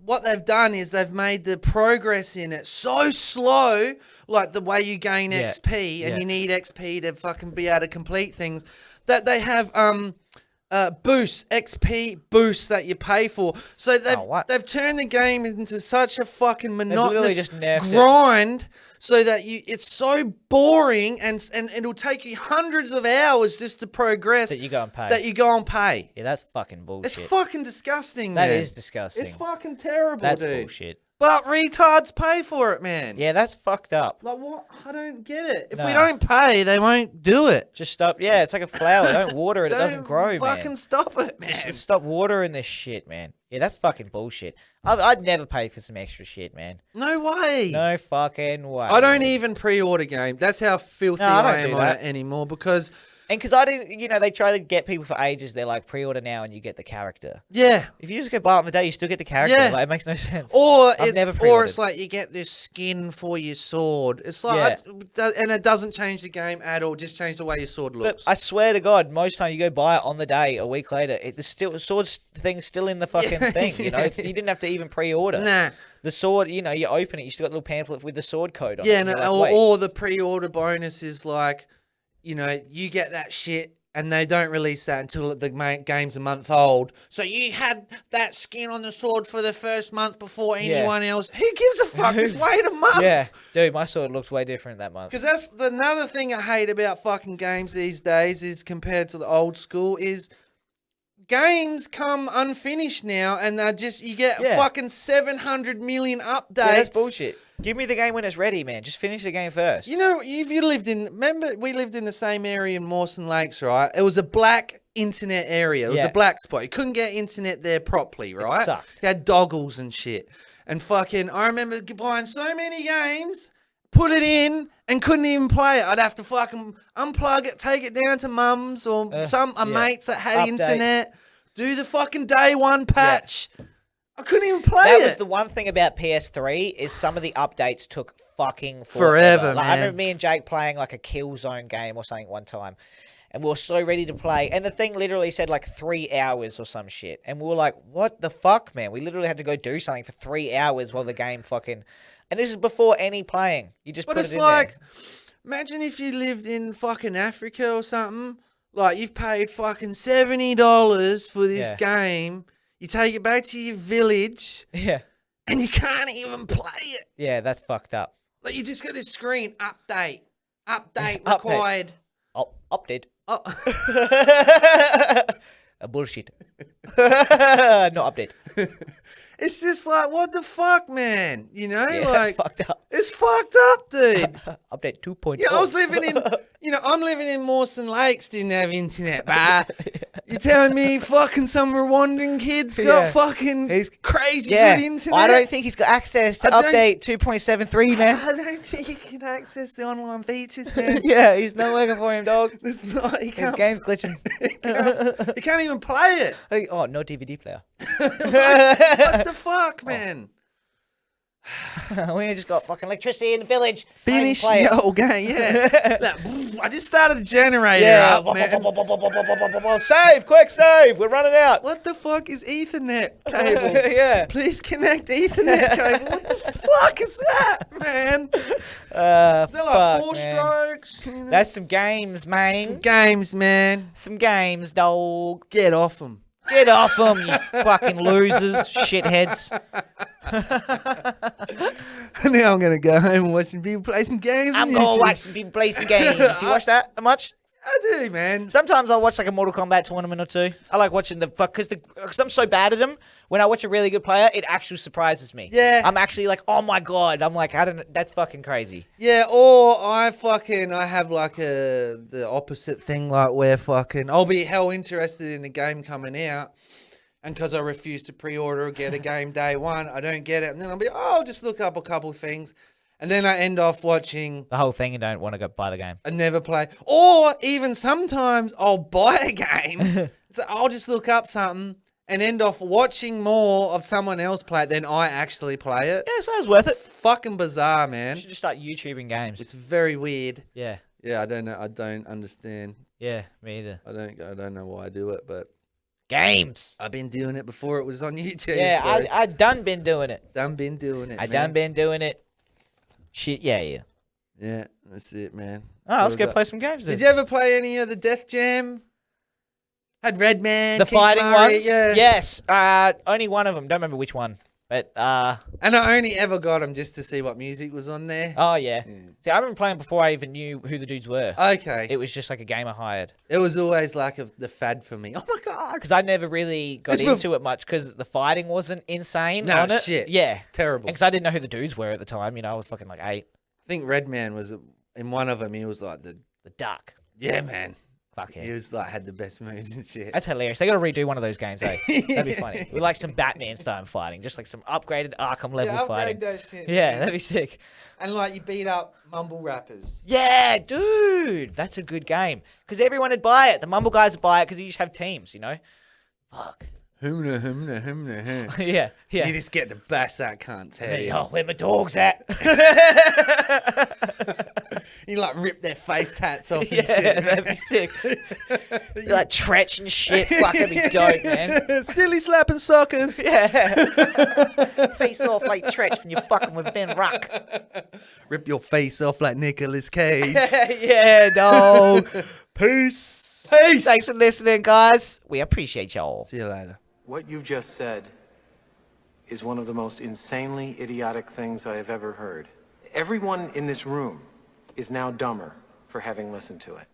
what they've done is they've made the progress in it so slow, like the way you gain XP, and you need XP to fucking be able to complete things, that they have XP boosts that you pay for. So they've turned the game into such a fucking monotonous grind, so that it's so boring and it'll take you hundreds of hours just to progress. That you go and pay. Yeah, that's fucking bullshit. It's fucking disgusting, That man. is disgusting. It's fucking terrible, That's dude. bullshit. But retards pay for it, man. Yeah, that's fucked up. Like, what? I don't get it. If we Nah. don't pay, they won't do it. Just stop. Yeah, it's like a flower. Don't water it. It doesn't grow, fucking man. stop it, man. Just stop watering this shit, man. Yeah, that's fucking bullshit. I'd never pay for some extra shit, man. No way. No fucking way. I don't even pre-order games. That's how filthy No, I don't I am do on that. it anymore, because And because I didn't, they try to get people for ages. They're like, pre-order now and you get the character. Yeah. If you just go buy it on the day, you still get the character. Yeah. Like, it makes no sense. Or I've it's like you get this skin for your sword. It's like, and it doesn't change the game at all. Just change the way your sword looks. But I swear to God, most time you go buy it on the day, a week later, the sword thing's still in the fucking thing. You didn't have to even pre-order. Nah. The sword, you open it, you still got a little pamphlet with the sword code on it. Yeah, Like, or the pre-order bonus is like, you get that shit and they don't release that until the game's a month old. So you had that skin on the sword for the first month before anyone else. Who gives a fuck? Just wait a month. Yeah, dude, my sword looks way different that month. Because that's another thing I hate about fucking games these days is compared to the old school is games come unfinished now and they're just, you get fucking 700 million updates. Yeah, that's bullshit. Give me the game when it's ready, man. Just finish the game first. If you remember we lived in the same area in Mawson Lakes, right? It was a black internet area. It was a black spot. You couldn't get internet there properly, right? It sucked. You had doggles and shit. And fucking, I remember buying so many games, put it in, and couldn't even play it. I'd have to fucking unplug it, take it down to mum's or mates that had internet, do the fucking day one patch. Yeah. I couldn't even play it. That was the one thing about PS3 is some of the updates took fucking forever, Like, man. I remember me and Jake playing like a Killzone game or something one time. And we were so ready to play. And the thing literally said like 3 hours or some shit. And we were like, what the fuck, man? We literally had to go do something for 3 hours while the game fucking... And this is before any playing. You just put it in there. Imagine if you lived in fucking Africa or something. Like, you've paid fucking $70 for this game. You take it back to your village. Yeah. And you can't even play it. Yeah, that's fucked up. Like, you just got this screen, update required. Update. Oh. Bullshit. No update. It's just like, what the fuck, man? Yeah, like, that's fucked up. It's fucked up, dude. Update 2.4. Yeah, I was living in, I'm living in Mawson Lakes, didn't have internet, but you're telling me fucking some Rwandan kids got fucking crazy good internet? I don't think he's got access to update 2.73, man. I don't think he can access the online features, man. Yeah, he's not working for him, dog. It's not, he can't. His game's glitching. He can't even play it. Oh, no DVD player. What the fuck, man? We just got fucking electricity in the village. Finish the whole game, yeah. Like, I just started a generator up, man. Save, quick save. We're running out. What the fuck is Ethernet cable? Yeah. Please connect Ethernet cable. What the fuck is that, man? Is that like 4 strokes? That's some games, man. Some games, man. Some games, dog. Get off them. Get off them, you fucking losers, shitheads. Now I'm going to go home and watch some people play some games. I'm going to watch some people play some games. Do you watch that much? I do, man. Sometimes I'll watch like a Mortal Kombat tournament or two. I like watching because I'm so bad at them. When I watch a really good player, it actually surprises me. Yeah. I'm actually like, oh my God. I'm like, that's fucking crazy. Yeah, or I have like the opposite thing, like where fucking I'll be hell interested in a game coming out, and because I refuse to pre-order or get a game day one, I don't get it, and then I'll be, I'll just look up a couple things. And then I end off watching the whole thing and don't want to go buy the game. I never play. Or even sometimes I'll buy a game. So I'll just look up something and end off watching more of someone else play it than I actually play it. Yeah, so it's worth it. Fucking bizarre, man. You should just start YouTubing games. It's very weird. Yeah. Yeah, I don't know. I don't understand. Yeah, me either. I don't know why I do it, but games. I've been doing it before it was on YouTube. Yeah, so. I done been doing it. Done been doing it. I done been doing it. Shit, yeah. Yeah, that's it, man. Oh, let's go play some games then. Did you ever play any of the Def Jam? Had Redman, the Keith fighting Murray, ones? Yeah. Yes. Only one of them. Don't remember which one. But and I only ever got them just to see what music was on there. Oh yeah. See, I remember playing before I even knew who the dudes were. Okay. It was just like a game I hired. It was always like the fad for me. Oh my God. Because I never really got into it much because the fighting wasn't insane on it. Shit. Yeah. It's terrible. Because I didn't know who the dudes were at the time. I was fucking like 8. I think Redman was in one of them. He was like the duck. Yeah, man. Fuck yeah. He was like had the best moves and shit. That's hilarious. They got to redo one of those games, eh? That'd be funny. With like some Batman style fighting, just like some upgraded Arkham level fighting. Upgrade that shit. Yeah, man. that'd be sick. And like you beat up mumble rappers. Yeah, dude, that's a good game. Because everyone would buy it. The Mumble guys would buy it because you just have teams, you know? Fuck. Humna. Yeah. You just get to bash that cunt's head. Hey, oh, where my dogs at? You like rip their face tats off and Yeah, shit. that'd be sick. Be like Tretch and shit. Fuck, that'd be dope, man. Silly slapping suckers. Yeah. Face off like Tretch when you're fucking with Ben Rock. Rip your face off like Nicolas Cage. Yeah, dog. Peace. Thanks for listening, guys. We appreciate y'all. See you later. What you just said is one of the most insanely idiotic things I have ever heard. Everyone in this room is now dumber for having listened to it.